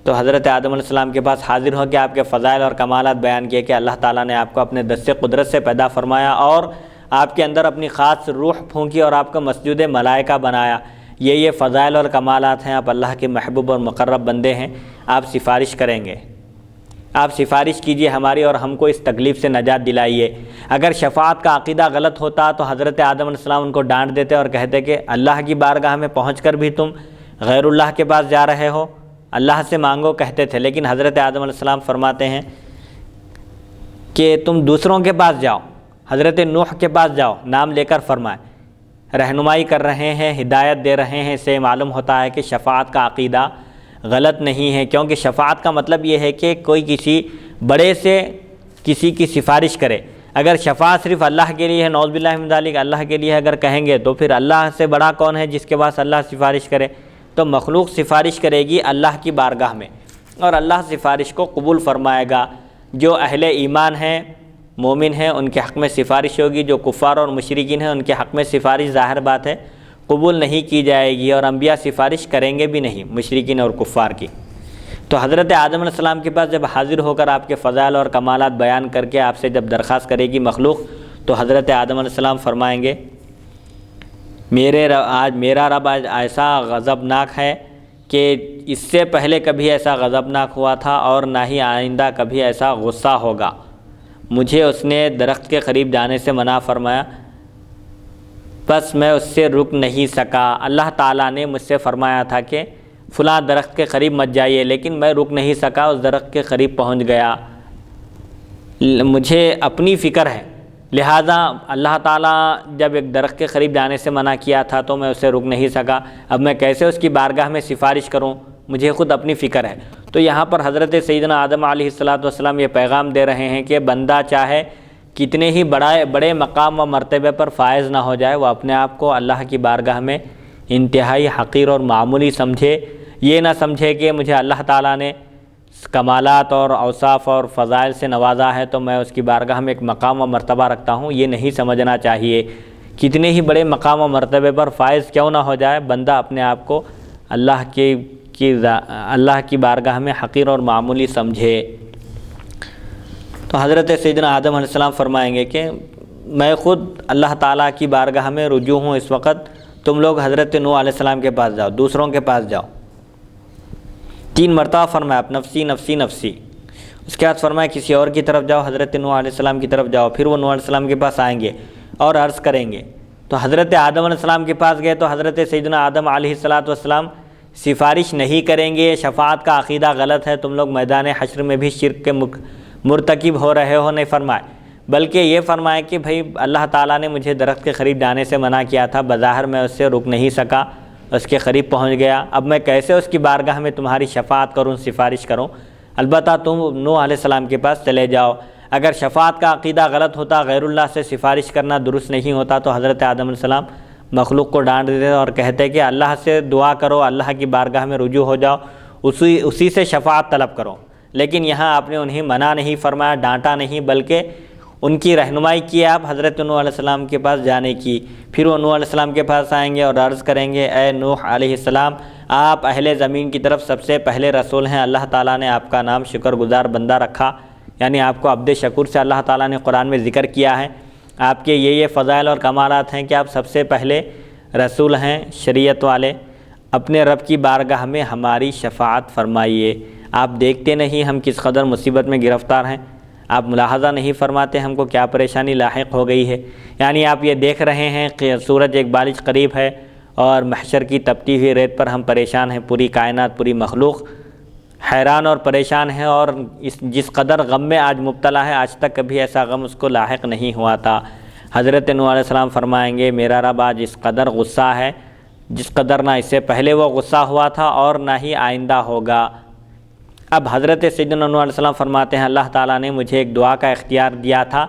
تو حضرت آدم علیہ السلام کے پاس حاضر ہو کے آپ کے فضائل اور کمالات بیان کیے کہ اللہ تعالیٰ نے آپ کو اپنے دست قدرت سے پیدا فرمایا اور آپ کے اندر اپنی خاص روح پھونکی اور آپ کو مسجود ملائکہ بنایا۔ یہ فضائل اور کمالات ہیں، آپ اللہ کے محبوب اور مقرب بندے ہیں، آپ سفارش کریں گے، آپ سفارش کیجئے ہماری اور ہم کو اس تکلیف سے نجات دلائیے۔ اگر شفاعت کا عقیدہ غلط ہوتا تو حضرت آدم علیہ السلام ان کو ڈانٹ دیتے اور کہتے کہ اللہ کی بارگاہ میں پہنچ کر بھی تم غیر اللہ کے پاس جا رہے ہو، اللہ سے مانگو کہتے تھے۔ لیکن حضرت آدم علیہ السلام فرماتے ہیں کہ تم دوسروں کے پاس جاؤ، حضرت نوح کے پاس جاؤ، نام لے کر فرمائے، رہنمائی کر رہے ہیں، ہدایت دے رہے ہیں۔ اس سے معلوم ہوتا ہے کہ شفاعت کا عقیدہ غلط نہیں ہے، کیونکہ شفاعت کا مطلب یہ ہے کہ کوئی کسی بڑے سے کسی کی سفارش کرے۔ اگر شفاعت صرف اللہ کے لیے ہے، نعوذ باللہ من ذالک، اللہ کے لیے اگر کہیں گے تو پھر اللہ سے بڑا کون ہے جس کے پاس اللہ سفارش کرے؟ تو مخلوق سفارش کرے گی اللہ کی بارگاہ میں اور اللہ سفارش کو قبول فرمائے گا۔ جو اہل ایمان ہیں، مومن ہیں، ان کے حق میں سفارش ہوگی۔ جو کفار اور مشرکین ہیں ان کے حق میں سفارش ظاہر بات ہے قبول نہیں کی جائے گی، اور انبیاء سفارش کریں گے بھی نہیں مشرکین اور کفار کی۔ تو حضرت آدم علیہ السلام کے پاس جب حاضر ہو کر آپ کے فضائل اور کمالات بیان کر کے آپ سے جب درخواست کرے گی مخلوق، تو حضرت آدم علیہ السلام فرمائیں گے میرا رب آج ایسا غضبناک ہے کہ اس سے پہلے کبھی ایسا غضبناک ہوا تھا اور نہ ہی آئندہ کبھی ایسا غصہ ہوگا۔ مجھے اس نے درخت کے قریب جانے سے منع فرمایا، بس میں اس سے رک نہیں سکا۔ اللہ تعالیٰ نے مجھ سے فرمایا تھا کہ فلاں درخت کے قریب مت جائیے، لیکن میں رک نہیں سکا، اس درخت کے قریب پہنچ گیا۔ مجھے اپنی فکر ہے، لہٰذا اللہ تعالیٰ جب ایک درخت کے قریب جانے سے منع کیا تھا تو میں اسے رک نہیں سکا، اب میں کیسے اس کی بارگاہ میں سفارش کروں؟ مجھے خود اپنی فکر ہے۔ تو یہاں پر حضرت سیدنا آدم علیہ السلام یہ پیغام دے رہے ہیں کہ بندہ چاہے کتنے ہی بڑے مقام و مرتبے پر فائز نہ ہو جائے، وہ اپنے آپ کو اللہ کی بارگاہ میں انتہائی حقیر اور معمولی سمجھے۔ یہ نہ سمجھے کہ مجھے اللہ تعالیٰ نے کمالات اور اوصاف اور فضائل سے نوازا ہے تو میں اس کی بارگاہ میں ایک مقام و مرتبہ رکھتا ہوں، یہ نہیں سمجھنا چاہیے۔ کتنے ہی بڑے مقام و مرتبے پر فائز کیوں نہ ہو جائے، بندہ اپنے آپ کو اللہ کی بارگاہ میں حقیر اور معمولی سمجھے۔ تو حضرت سیدنا آدم علیہ السلام فرمائیں گے کہ میں خود اللہ تعالیٰ کی بارگاہ میں رجوع ہوں اس وقت، تم لوگ حضرت نوح علیہ السلام کے پاس جاؤ، دوسروں کے پاس جاؤ۔ 3 مرتبہ فرمایا آپ نفسی نفسی نفسی۔ اس کے بعد فرمایا کسی اور کی طرف جاؤ، حضرت نوح علیہ السلام کی طرف جاؤ۔ پھر وہ نوح علیہ السلام کے پاس آئیں گے اور عرض کریں گے۔ تو حضرت آدم علیہ السلام کے پاس گئے تو حضرت سیدنا آدم علیہ السلام سفارش نہیں کریں گے، شفاعت کا عقیدہ غلط ہے، تم لوگ میدان حشر میں بھی شرک کے مرتکب ہو رہے ہو، نہیں فرمائے، بلکہ یہ فرمائے کہ بھائی اللہ تعالیٰ نے مجھے درخت کے قریب جانے سے منع کیا تھا، بظاہر میں اس سے رک نہیں سکا، اس کے قریب پہنچ گیا، اب میں کیسے اس کی بارگاہ میں تمہاری شفاعت کروں، سفارش کروں؟ البتہ تم نوح علیہ السلام کے پاس چلے جاؤ۔ اگر شفاعت کا عقیدہ غلط ہوتا، غیر اللہ سے سفارش کرنا درست نہیں ہوتا، تو حضرت آدم علیہ السلام مخلوق کو ڈانٹ دیتے اور کہتے کہ اللہ سے دعا کرو، اللہ کی بارگاہ میں رجوع ہو جاؤ، اسی سے شفاعت طلب کرو۔ لیکن یہاں آپ نے انہیں منع نہیں فرمایا، ڈانٹا نہیں، بلکہ ان کی رہنمائی کی آپ حضرت نوح علیہ السلام کے پاس جانے کی۔ پھر وہ نوح علیہ السلام کے پاس آئیں گے اور عرض کریں گے اے نوح علیہ السلام، آپ اہل زمین کی طرف سب سے پہلے رسول ہیں، اللہ تعالیٰ نے آپ کا نام شکر گزار بندہ رکھا، یعنی آپ کو عبد شکور سے اللہ تعالیٰ نے قرآن میں ذکر کیا ہے۔ آپ کے یہ فضائل اور کمالات ہیں کہ آپ سب سے پہلے رسول ہیں، شریعت والے، اپنے رب کی بارگاہ میں ہماری شفاعت فرمائیے۔ آپ دیکھتے نہیں ہم کس قدر مصیبت میں گرفتار ہیں؟ آپ ملاحظہ نہیں فرماتے ہم کو کیا پریشانی لاحق ہو گئی ہے؟ یعنی آپ یہ دیکھ رہے ہیں کہ سورج ایک بالغ قریب ہے اور محشر کی تپتی ہوئی ریت پر ہم پریشان ہیں، پوری کائنات پوری مخلوق حیران اور پریشان ہے، اور جس قدر غم میں آج مبتلا ہے آج تک کبھی ایسا غم اس کو لاحق نہیں ہوا تھا۔ حضرت نوح علیہ السلام فرمائیں گے میرا رب آج اس قدر غصہ ہے جس قدر نہ اس سے پہلے وہ غصہ ہوا تھا اور نہ ہی آئندہ ہوگا۔ اب حضرت سیدنا نوح علیہ السلام فرماتے ہیں اللہ تعالیٰ نے مجھے ایک دعا کا اختیار دیا تھا،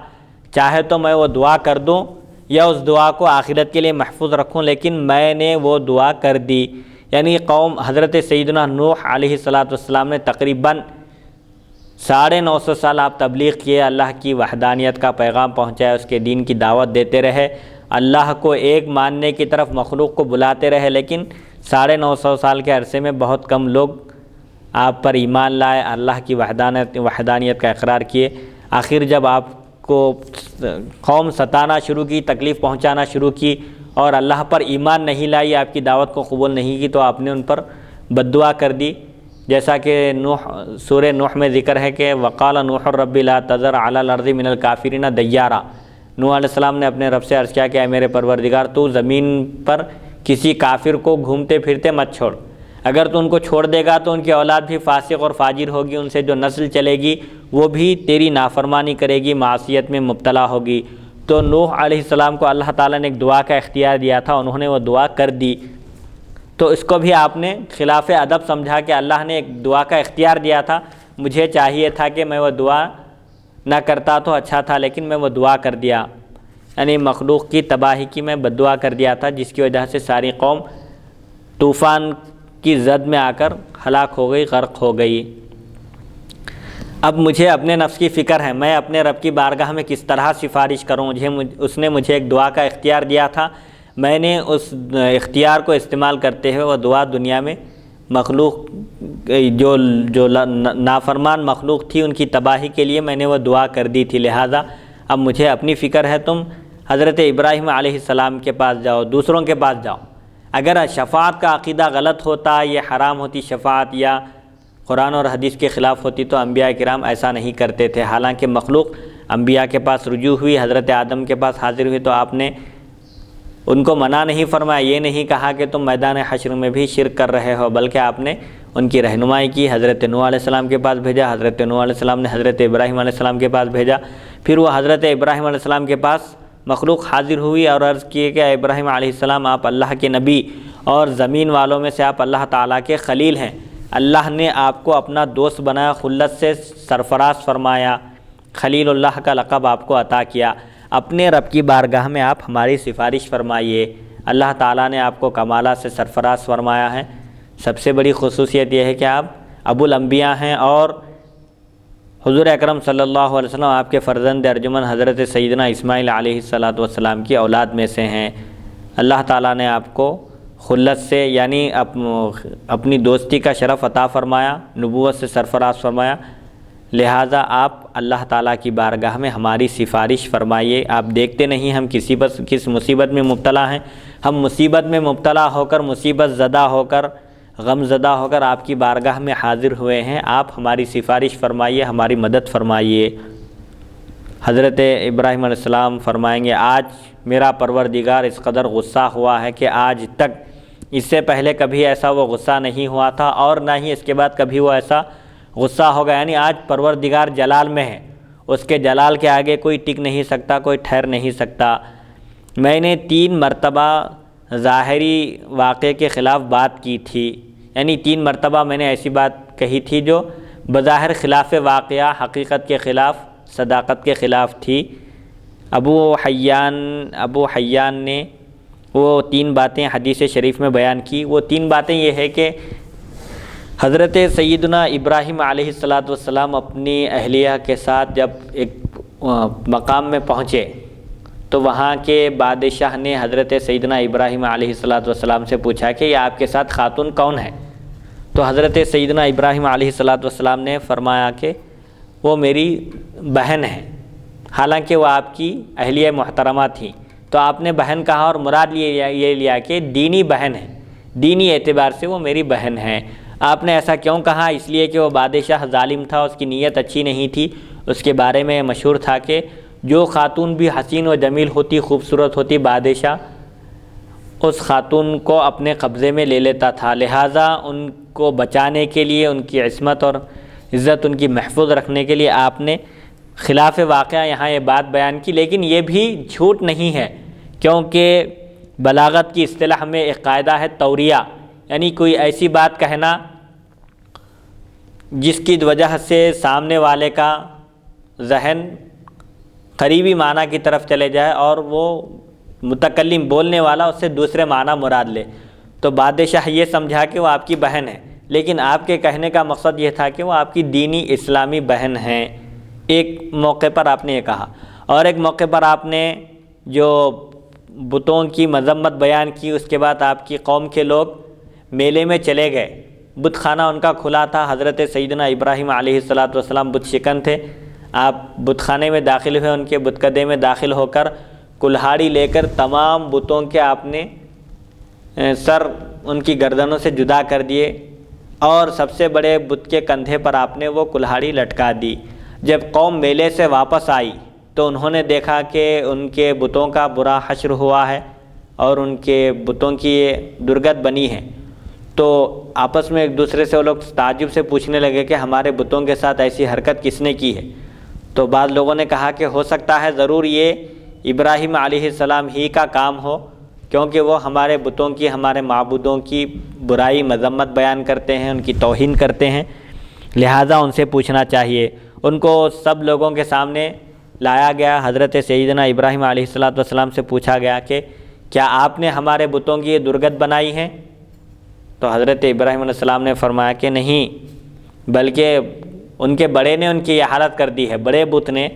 چاہے تو میں وہ دعا کر دوں یا اس دعا کو آخرت کے لیے محفوظ رکھوں، لیکن میں نے وہ دعا کر دی۔ یعنی قوم حضرت سیدنا نوح علیہ السلام نے تقریباً 950 سال آپ تبلیغ کیے، اللہ کی وحدانیت کا پیغام پہنچایا، اس کے دین کی دعوت دیتے رہے، اللہ کو ایک ماننے کی طرف مخلوق کو بلاتے رہے، لیکن 950 سال کے عرصے میں بہت کم لوگ آپ پر ایمان لائے، اللہ کی وحدانیت کا اقرار کیے۔ آخر جب آپ کو قوم ستانا شروع کی، تکلیف پہنچانا شروع کی اور اللہ پر ایمان نہیں لائی، آپ کی دعوت کو قبول نہیں کی، تو آپ نے ان پر بد دعا کر دی، جیسا کہ سورہ نوح میں ذکر ہے کہ وقال نوح رب لا تذر علی الارض من الکافرین دیارا۔ نوح علیہ السلام نے اپنے رب سے عرض کیا کہ اے میرے پروردگار تو زمین پر کسی کافر کو گھومتے پھرتے مت چھوڑ، اگر تو ان کو چھوڑ دے گا تو ان کی اولاد بھی فاسق اور فاجر ہوگی، ان سے جو نسل چلے گی وہ بھی تیری نافرمانی کرے گی، معصیت میں مبتلا ہوگی۔ تو نوح علیہ السلام کو اللہ تعالیٰ نے ایک دعا کا اختیار دیا تھا، انہوں نے وہ دعا کر دی، تو اس کو بھی آپ نے خلاف ادب سمجھا کہ اللہ نے ایک دعا کا اختیار دیا تھا، مجھے چاہیے تھا کہ میں وہ دعا نہ کرتا تو اچھا تھا، لیکن میں وہ دعا کر دیا، یعنی مخلوق کی تباہی کی میں بد دعا کر دیا تھا، جس کی وجہ سے ساری قوم طوفان کی زد میں آ کر ہلاک ہو گئی، غرق ہو گئی۔ اب مجھے اپنے نفس کی فکر ہے، میں اپنے رب کی بارگاہ میں کس طرح سفارش کروں؟ اس نے مجھے ایک دعا کا اختیار دیا تھا، میں نے اس اختیار کو استعمال کرتے ہوئے وہ دعا دنیا میں مخلوق جو نافرمان مخلوق تھی ان کی تباہی کے لیے میں نے وہ دعا کر دی تھی، لہٰذا اب مجھے اپنی فکر ہے، تم حضرت ابراہیم علیہ السلام کے پاس جاؤ، دوسروں کے پاس جاؤ۔ اگر شفاعت کا عقیدہ غلط ہوتا، یہ حرام ہوتی شفاعت یا قرآن اور حدیث کے خلاف ہوتی، تو انبیاء کرام ایسا نہیں کرتے تھے۔ حالانکہ مخلوق انبیاء کے پاس رجوع ہوئی، حضرت آدم کے پاس حاضر ہوئی، تو آپ نے ان کو منع نہیں فرمایا، یہ نہیں کہا کہ تم میدان حشر میں بھی شرک کر رہے ہو، بلکہ آپ نے ان کی رہنمائی کی، حضرت نوح علیہ السلام کے پاس بھیجا، حضرت نوح علیہ السلام نے حضرت ابراہیم علیہ السلام کے پاس بھیجا، پھر وہ حضرت ابراہیم علیہ السلام کے پاس مخلوق حاضر ہوئی اور عرض کیے کہ اے ابراہیم علیہ السلام آپ اللہ کے نبی اور زمین والوں میں سے آپ اللہ تعالیٰ کے خلیل ہیں، اللہ نے آپ کو اپنا دوست بنایا، خلت سے سرفراز فرمایا، خلیل اللہ کا لقب آپ کو عطا کیا، اپنے رب کی بارگاہ میں آپ ہماری سفارش فرمائیے۔ اللہ تعالیٰ نے آپ کو کمالات سے سرفراز فرمایا ہے۔ سب سے بڑی خصوصیت یہ ہے کہ آپ ابو الانبیاء ہیں اور حضور اکرم صلی اللہ علیہ وسلم آپ کے فرزند ارجمن حضرت سیدنا اسماعیل علیہ السلام کی اولاد میں سے ہیں۔ اللہ تعالیٰ نے آپ کو خلت سے یعنی اپنی دوستی کا شرف عطا فرمایا، نبوت سے سرفراز فرمایا، لہٰذا آپ اللہ تعالیٰ کی بارگاہ میں ہماری سفارش فرمائیے۔ آپ دیکھتے نہیں ہم کس مصیبت میں مبتلا ہیں، ہم مصیبت میں مبتلا ہو کر، مصیبت زدہ ہو کر، غم زدہ ہو کر آپ کی بارگاہ میں حاضر ہوئے ہیں، آپ ہماری سفارش فرمائیے، ہماری مدد فرمائیے۔ حضرت ابراہیم علیہ السلام فرمائیں گے آج میرا پروردگار اس قدر غصہ ہوا ہے کہ آج تک اس سے پہلے کبھی ایسا وہ غصہ نہیں ہوا تھا اور نہ ہی اس کے بعد کبھی وہ ایسا غصہ ہوگا، یعنی آج پروردگار جلال میں ہے، اس کے جلال کے آگے کوئی ٹک نہیں سکتا، کوئی ٹھہر نہیں سکتا۔ میں نے 3 مرتبہ ظاہری واقعے کے خلاف بات کی تھی، یعنی 3 مرتبہ میں نے ایسی بات کہی تھی جو بظاہر خلاف واقعہ، حقیقت کے خلاف، صداقت کے خلاف تھی۔ ابو حیان نے وہ 3 باتیں حدیث شریف میں بیان کی۔ وہ 3 باتیں یہ ہے کہ حضرت سیدنا ابراہیم علیہ السلام اپنی اہلیہ کے ساتھ جب ایک مقام میں پہنچے تو وہاں کے بادشاہ نے حضرت سیدنا ابراہیم علیہ السلام سے پوچھا کہ یہ آپ کے ساتھ خاتون کون ہے؟ تو حضرت سیدنا ابراہیم علیہ السلام نے فرمایا کہ وہ میری بہن ہے، حالانکہ وہ آپ کی اہلیہ محترمہ تھی، تو آپ نے بہن کہا اور مراد یہ لیا کہ دینی بہن ہے، دینی اعتبار سے وہ میری بہن ہے۔ آپ نے ایسا کیوں کہا؟ اس لیے کہ وہ بادشاہ ظالم تھا، اس کی نیت اچھی نہیں تھی۔ اس کے بارے میں مشہور تھا کہ جو خاتون بھی حسین و جمیل ہوتی، خوبصورت ہوتی، بادشاہ اس خاتون کو اپنے قبضے میں لے لیتا تھا، لہٰذا ان کو بچانے کے لیے، ان کی عصمت اور عزت ان کی محفوظ رکھنے کے لیے آپ نے خلاف واقعہ یہاں یہ بات بیان کی۔ لیکن یہ بھی جھوٹ نہیں ہے، کیونکہ بلاغت کی اصطلاح میں ایک قاعدہ ہے توریہ، یعنی کوئی ایسی بات کہنا جس کی وجہ سے سامنے والے کا ذہن قریبی معنی کی طرف چلے جائے اور وہ متکلم بولنے والا اس سے دوسرے معنی مراد لے۔ تو بادشاہ یہ سمجھا کہ وہ آپ کی بہن ہے، لیکن آپ کے کہنے کا مقصد یہ تھا کہ وہ آپ کی دینی اسلامی بہن ہیں۔ ایک موقع پر آپ نے یہ کہا، اور ایک موقع پر آپ نے جو بتوں کی مذمت بیان کی، اس کے بعد آپ کی قوم کے لوگ میلے میں چلے گئے، بت خانہ ان کا کھلا تھا، حضرت سیدنا ابراہیم علیہ السلام بت شکن تھے، آپ بت خانے میں داخل ہوئے، ان کے بتکدے میں داخل ہو کر کلہاڑی لے کر تمام بتوں کے آپ نے سر ان کی گردنوں سے جدا کر دیے، اور سب سے بڑے بت کے کندھے پر آپ نے وہ کلہاڑی لٹکا دی۔ جب قوم میلے سے واپس آئی تو انہوں نے دیکھا کہ ان کے بتوں کا برا حشر ہوا ہے اور ان کے بتوں کی یہ درگت بنی ہے، تو آپس میں ایک دوسرے سے وہ لوگ تعجب سے پوچھنے لگے کہ ہمارے بتوں کے ساتھ ایسی حرکت کس نے کی ہے؟ تو بعض لوگوں نے کہا کہ ہو سکتا ہے ضرور یہ ابراہیم علیہ السلام ہی کا کام ہو، کیونکہ وہ ہمارے بتوں کی، ہمارے معبودوں کی برائی مذمت بیان کرتے ہیں، ان کی توہین کرتے ہیں، لہٰذا ان سے پوچھنا چاہیے۔ ان کو سب لوگوں کے سامنے لایا گیا، حضرت سیدنا ابراہیم علیہ السلام سے پوچھا گیا کہ کیا آپ نے ہمارے بتوں کی یہ درگت بنائی ہے؟ تو حضرت ابراہیم علیہ السلام نے فرمایا کہ نہیں، بلکہ ان کے بڑے نے ان کی یہ حالت کر دی ہے، بڑے بت نے،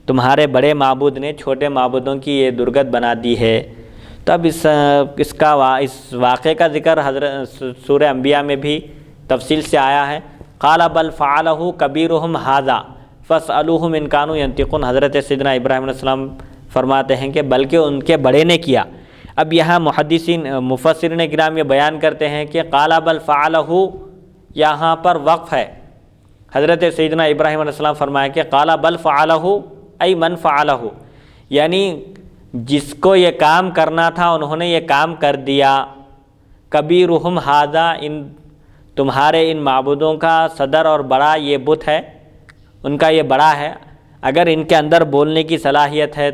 تمہارے بڑے معبود نے چھوٹے معبودوں کی یہ درگت بنا دی ہے۔ تب اس واقعے کا ذکر حضرت سورہ انبیاء میں بھی تفصیل سے آیا ہے۔ قال بل فعلہ کبیرہم ھذا فاسألوہم ان کانوا ینطقون۔ حضرت سیدنا ابراہیم علیہ السلام فرماتے ہیں کہ بلکہ ان کے بڑے نے کیا۔ اب یہاں محدثین مفسرین کرام یہ بیان کرتے ہیں کہ قال بل فعلہ یہاں پر وقف ہے، حضرت سیدنا ابراہیم علیہ السلام فرمایا کہ قال بل فعلہ ای من فعلہ، یعنی جس کو یہ کام کرنا تھا انہوں نے یہ کام کر دیا۔ کبیرہم ھذا، ان تمہارے ان معبودوں کا صدر اور بڑا یہ بت ہے، ان کا یہ بڑا ہے، اگر ان کے اندر بولنے کی صلاحیت ہے،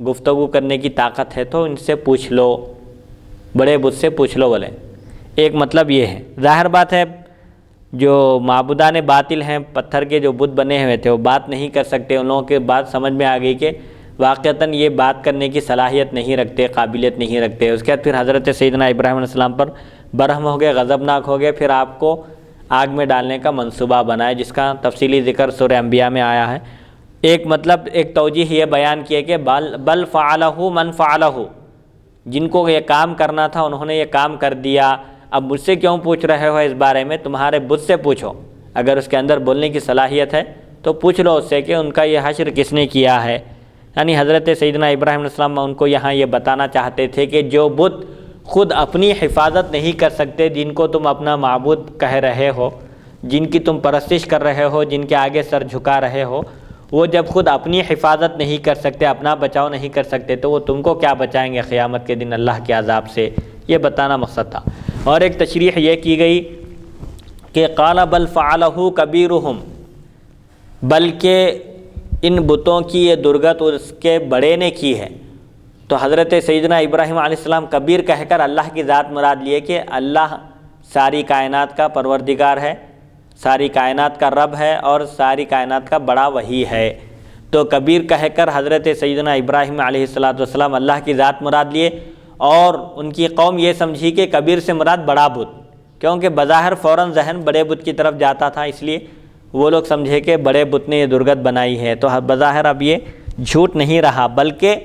گفتگو کرنے کی طاقت ہے تو ان سے پوچھ لو، بڑے بت سے پوچھ لو بولے۔ ایک مطلب یہ ہے، ظاہر بات ہے جو معبودان باطل ہیں، پتھر کے جو بت بنے ہوئے تھے وہ بات نہیں کر سکتے، ان لوگوں کے بات سمجھ میں آ گئی کہ واقعتاً یہ بات کرنے کی صلاحیت نہیں رکھتے، قابلیت نہیں رکھتے۔ اس کے بعد پھر حضرت سیدنا ابراہیم علیہ السلام پر برہم ہو گئے، غضبناک ہو گئے، پھر آپ کو آگ میں ڈالنے کا منصوبہ بنائے، جس کا تفصیلی ذکر سورہ انبیاء میں آیا ہے۔ ایک مطلب، ایک توجیہ یہ بیان کیے کہ بل فعلہ من فعلہ، جن کو یہ کام کرنا تھا انہوں نے یہ کام کر دیا۔ اب مجھ سے کیوں پوچھ رہے ہو اس بارے میں؟ تمہارے بت سے پوچھو، اگر اس کے اندر بولنے کی صلاحیت ہے تو پوچھ لو اس سے کہ ان کا یہ حشر کس نے کیا ہے۔ یعنی حضرت سیدنا ابراہیم علیہ السلام ان کو یہاں یہ بتانا چاہتے تھے کہ جو بت خود اپنی حفاظت نہیں کر سکتے، جن کو تم اپنا معبود کہہ رہے ہو، جن کی تم پرستش کر رہے ہو، جن کے آگے سر جھکا رہے ہو، وہ جب خود اپنی حفاظت نہیں کر سکتے، اپنا بچاؤ نہیں کر سکتے، تو وہ تم کو کیا بچائیں گے قیامت کے دن اللہ کے عذاب سے؟ یہ بتانا مقصد تھا۔ اور ایک تشریح یہ کی گئی کہ قال بل فعلہ کبیرہم، بلکہ ان بتوں کی یہ درگت اس کے بڑے نے کی ہے۔ تو حضرت سیدنا ابراہیم علیہ السلام کبیر کہہ کر اللہ کی ذات مراد لیے کہ اللہ ساری کائنات کا پروردگار ہے، ساری کائنات کا رب ہے اور ساری کائنات کا بڑا وہی ہے۔ تو کبیر کہہ کر حضرت سیدنا ابراہیم علیہ السلام اللہ کی ذات مراد لیے، اور ان کی قوم یہ سمجھی کہ کبیر سے مراد بڑا بت، کیونکہ بظاہر فوراً ذہن بڑے بت کی طرف جاتا تھا، اس لیے وہ لوگ سمجھے کہ بڑے بت نے یہ درگت بنائی ہے۔ تو بظاہر اب یہ جھوٹ نہیں رہا، بلکہ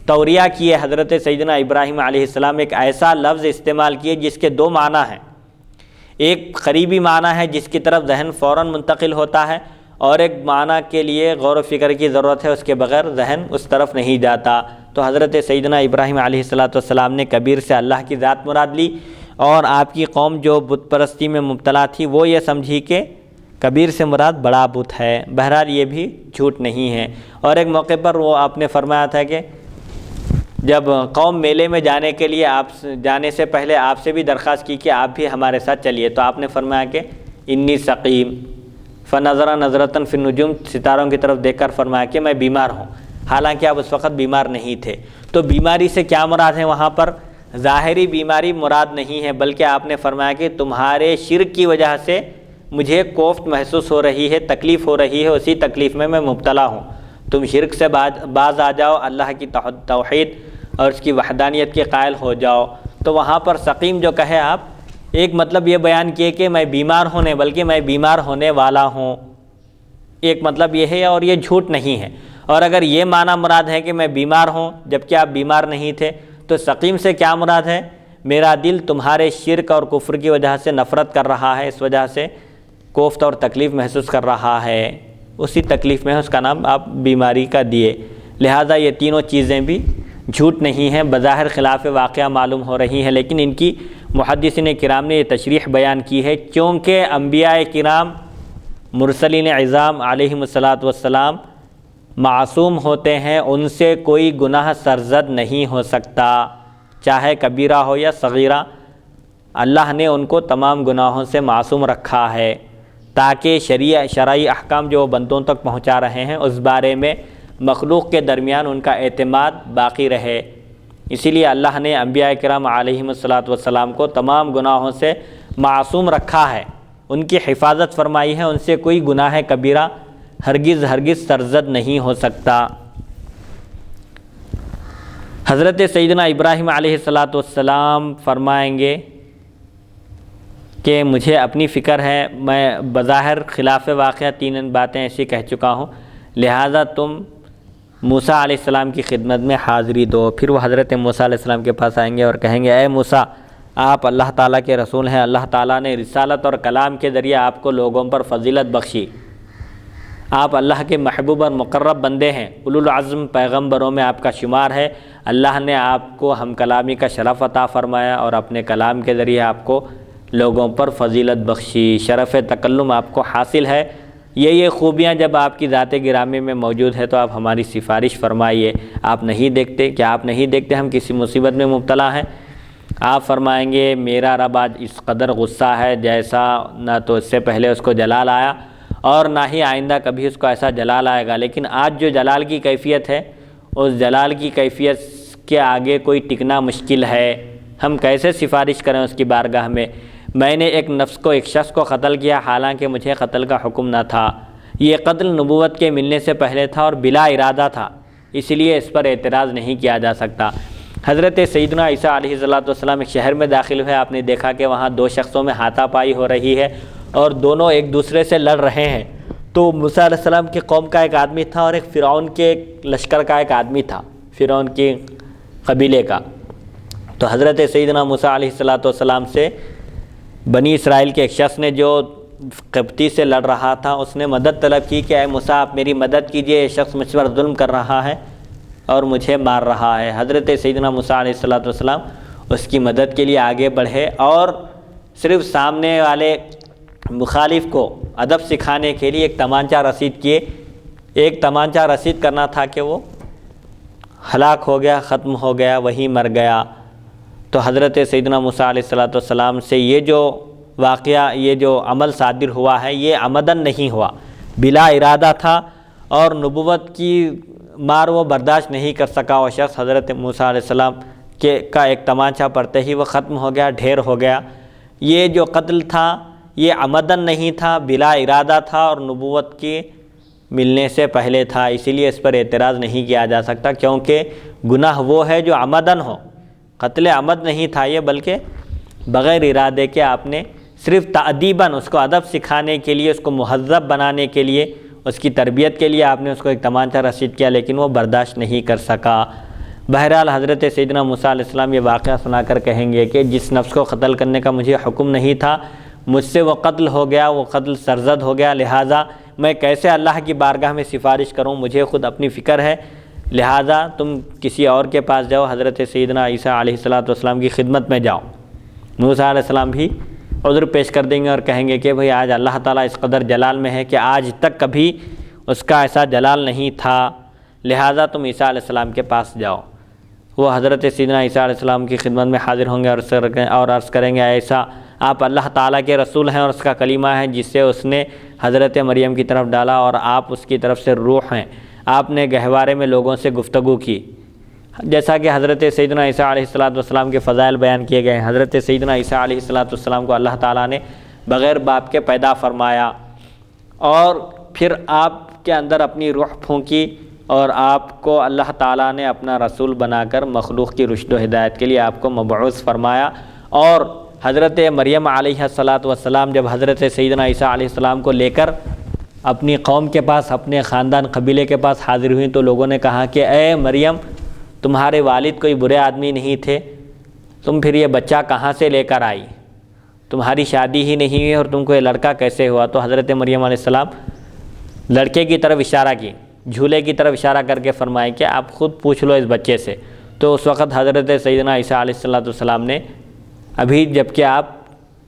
توریہ کیے حضرت سیدنا ابراہیم علیہ السلام، ایک ایسا لفظ استعمال کیے جس کے دو معنی ہیں۔ ایک قریبی معنی ہے جس کی طرف ذہن فوراً منتقل ہوتا ہے، اور ایک معنی کے لیے غور و فکر کی ضرورت ہے، اس کے بغیر ذہن اس طرف نہیں جاتا۔ تو حضرت سیدنا ابراہیم علیہ السلام نے کبیر سے اللہ کی ذات مراد لی، اور آپ کی قوم جو بت پرستی میں مبتلا تھی وہ یہ سمجھی کہ کبیر سے مراد بڑا بت ہے۔ بہرحال یہ بھی جھوٹ نہیں ہے۔ اور ایک موقع پر وہ آپ نے فرمایا تھا کہ جب قوم میلے میں جانے کے لیے آپ جانے سے پہلے آپ سے بھی درخواست کی کہ آپ بھی ہمارے ساتھ چلیے، تو آپ نے فرمایا کہ انی سقیم فنظر نظرۃ فی النجوم، ستاروں کی طرف دیکھ کر فرمایا کہ میں بیمار ہوں، حالانکہ آپ اس وقت بیمار نہیں تھے۔ تو بیماری سے کیا مراد ہے؟ وہاں پر ظاہری بیماری مراد نہیں ہے، بلکہ آپ نے فرمایا کہ تمہارے شرک کی وجہ سے مجھے کوفت محسوس ہو رہی ہے، تکلیف ہو رہی ہے، اسی تکلیف میں مبتلا ہوں۔ تم شرک سے باز آ جاؤ، اللہ کی توحید اور اس کی وحدانیت کے قائل ہو جاؤ۔ تو وہاں پر سقیم جو کہے آپ، ایک مطلب یہ بیان کیے کہ میں بیمار ہونے، بلکہ میں بیمار ہونے والا ہوں، ایک مطلب یہ ہے، اور یہ جھوٹ نہیں ہے۔ اور اگر یہ معنی مراد ہے کہ میں بیمار ہوں جبکہ آپ بیمار نہیں تھے، تو سقیم سے کیا مراد ہے؟ میرا دل تمہارے شرک اور کفر کی وجہ سے نفرت کر رہا ہے، اس وجہ سے کوفت اور تکلیف محسوس کر رہا ہے، اسی تکلیف میں اس کا نام آپ بیماری کا دیے۔ لہٰذا یہ تینوں چیزیں بھی جھوٹ نہیں ہیں، بظاہر خلاف واقعہ معلوم ہو رہی ہیں، لیکن ان کی محدثین کرام نے یہ تشریح بیان کی ہے، کیونکہ انبیاء کرام مرسلین عظام علیہم السلام معصوم ہوتے ہیں، ان سے کوئی گناہ سرزد نہیں ہو سکتا، چاہے کبیرہ ہو یا صغیرہ۔ اللہ نے ان کو تمام گناہوں سے معصوم رکھا ہے تاکہ شرعی احکام جو بندوں تک پہنچا رہے ہیں اس بارے میں مخلوق کے درمیان ان کا اعتماد باقی رہے۔ اسی لیے اللہ نے انبیاء کرام علیہم السلام کو تمام گناہوں سے معصوم رکھا ہے، ان کی حفاظت فرمائی ہے، ان سے کوئی گناہ کبیرہ ہرگز سرزد نہیں ہو سکتا۔ حضرت سیدنا ابراہیم علیہ السلام فرمائیں گے کہ مجھے اپنی فکر ہے، میں بظاہر خلاف واقعہ تین باتیں ایسی کہہ چکا ہوں، لہٰذا تم موسیٰ علیہ السلام کی خدمت میں حاضری دو۔ پھر وہ حضرت موسیٰ علیہ السلام کے پاس آئیں گے اور کہیں گے، اے موسیٰ، آپ اللہ تعالیٰ کے رسول ہیں، اللہ تعالیٰ نے رسالت اور کلام کے ذریعے آپ کو لوگوں پر فضیلت بخشی، آپ اللہ کے محبوب اور مقرب بندے ہیں، اولو العزم پیغمبروں میں آپ کا شمار ہے، اللہ نے آپ کو ہم کلامی کا شرف عطا فرمایا اور اپنے کلام کے ذریعے آپ کو لوگوں پر فضیلت بخشی، شرف تکلم آپ کو حاصل ہے، یہ خوبیاں جب آپ کی ذات گرامی میں موجود ہے تو آپ ہماری سفارش فرمائیے۔ آپ نہیں دیکھتے، کیا آپ نہیں دیکھتے ہم کسی مصیبت میں مبتلا ہیں؟ آپ فرمائیں گے، میرا رب آج اس قدر غصہ ہے جیسا نہ تو اس سے پہلے اس کو جلال آیا اور نہ ہی آئندہ کبھی اس کو ایسا جلال آئے گا، لیکن آج جو جلال کی کیفیت ہے اس جلال کی کیفیت کے آگے کوئی ٹکنا مشکل ہے، ہم کیسے سفارش کریں اس کی بارگاہ میں؟ میں نے ایک نفس کو، ایک شخص کو قتل کیا حالانکہ مجھے قتل کا حکم نہ تھا، یہ قتل نبوت کے ملنے سے پہلے تھا اور بلا ارادہ تھا، اس لیے اس پر اعتراض نہیں کیا جا سکتا۔ حضرت سیدنا عیسیٰ علیہ السلام ایک شہر میں داخل ہوئے، آپ نے دیکھا کہ وہاں دو شخصوں میں ہاتھا پائی ہو رہی ہے اور دونوں ایک دوسرے سے لڑ رہے ہیں۔ تو موسیٰ علیہ السلام کی قوم کا ایک آدمی تھا اور ایک فرعون کے لشکر کا ایک آدمی تھا، فرعون کے قبیلے کا۔ تو حضرت سیدنا موسیٰ علیہ السلام سے بنی اسرائیل کے ایک شخص نے جو قبطی سے لڑ رہا تھا اس نے مدد طلب کی کہ اے موسیٰ آپ میری مدد کیجئے، یہ شخص مجھ پر ظلم کر رہا ہے اور مجھے مار رہا ہے۔ حضرت سیدنا موسیٰ علیہ السلام اس کی مدد کے لیے آگے بڑھے اور صرف سامنے والے مخالف کو ادب سکھانے کے لیے ایک تمانچہ رسید کیے، ایک تمانچہ رسید کرنا تھا کہ وہ ہلاک ہو گیا، ختم ہو گیا، وہیں مر گیا۔ تو حضرت سیدنا موسیٰ علیہ السلام سے یہ جو واقعہ، یہ جو عمل صادر ہوا ہے یہ عمدن نہیں ہوا، بلا ارادہ تھا، اور نبوت کی مار وہ برداشت نہیں کر سکا وہ شخص، حضرت موسیٰ علیہ السلام کا ایک تمانچہ پڑتے ہی وہ ختم ہو گیا، ڈھیر ہو گیا۔ یہ جو قتل تھا یہ عمدن نہیں تھا، بلا ارادہ تھا اور نبوت کی ملنے سے پہلے تھا، اسی لیے اس پر اعتراض نہیں کیا جا سکتا، کیونکہ گناہ وہ ہے جو عمدن ہو، قتل عمد نہیں تھا یہ، بلکہ بغیر ارادے کے آپ نے صرف تأدیباً اس کو ادب سکھانے کے لیے، اس کو مہذب بنانے کے لیے، اس کی تربیت کے لیے آپ نے اس کو ایک تمانچہ رسید کیا، لیکن وہ برداشت نہیں کر سکا۔ بہرحال حضرت سیدنا موسیٰ علیہ السلام یہ واقعہ سنا کر کہیں گے کہ جس نفس کو قتل کرنے کا مجھے حکم نہیں تھا، مجھ سے وہ قتل ہو گیا، وہ قتل سرزد ہو گیا، لہٰذا میں کیسے اللہ کی بارگاہ میں سفارش کروں، مجھے خود اپنی فکر ہے، لہٰذا تم کسی اور کے پاس جاؤ، حضرت سیدنا عیسیٰ علیہ السلام کی خدمت میں جاؤ۔ موسیٰ علیہ السلام بھی عذر پیش کر دیں گے اور کہیں گے کہ بھئی آج اللہ تعالیٰ اس قدر جلال میں ہے کہ آج تک کبھی اس کا ایسا جلال نہیں تھا، لہٰذا تم عیسیٰ علیہ السلام کے پاس جاؤ۔ وہ حضرت سیدنا عیسیٰ علیہ السلام کی خدمت میں حاضر ہوں گے اور عرض کریں گے، ایسا آپ اللہ تعالیٰ کے رسول ہیں اور اس کا کلمہ ہے جس سے اس نے حضرت مریم کی طرف ڈالا، اور آپ اس کی طرف سے روح ہیں، آپ نے گہوارے میں لوگوں سے گفتگو کی۔ جیسا کہ حضرت سیدنا عیسیٰ علیہ السلام کے فضائل بیان کیے گئے ہیں، حضرت سیدنا عیسیٰ علیہ السلام کو اللہ تعالیٰ نے بغیر باپ کے پیدا فرمایا اور پھر آپ کے اندر اپنی روح پھونکی اور آپ کو اللہ تعالیٰ نے اپنا رسول بنا کر مخلوق کی رشد و ہدایت کے لیے آپ کو مبعوث فرمایا۔ اور حضرت مریم علیہ السلام جب حضرت سیدنا عیسیٰ علیہ السلام کو لے کر اپنی قوم کے پاس، اپنے خاندان قبیلے کے پاس حاضر ہوئیں تو لوگوں نے کہا کہ اے مریم، تمہارے والد کوئی برے آدمی نہیں تھے، تم پھر یہ بچہ کہاں سے لے کر آئی؟ تمہاری شادی ہی نہیں ہوئی اور تم کو یہ لڑکا کیسے ہوا؟ تو حضرت مریم علیہ السلام لڑکے کی طرف اشارہ کی، جھولے کی طرف اشارہ کر کے فرمائے کہ آپ خود پوچھ لو اس بچے سے۔ تو اس وقت حضرت سیدنا عیسیٰ علیہ السلام نے ابھی جب کہ آپ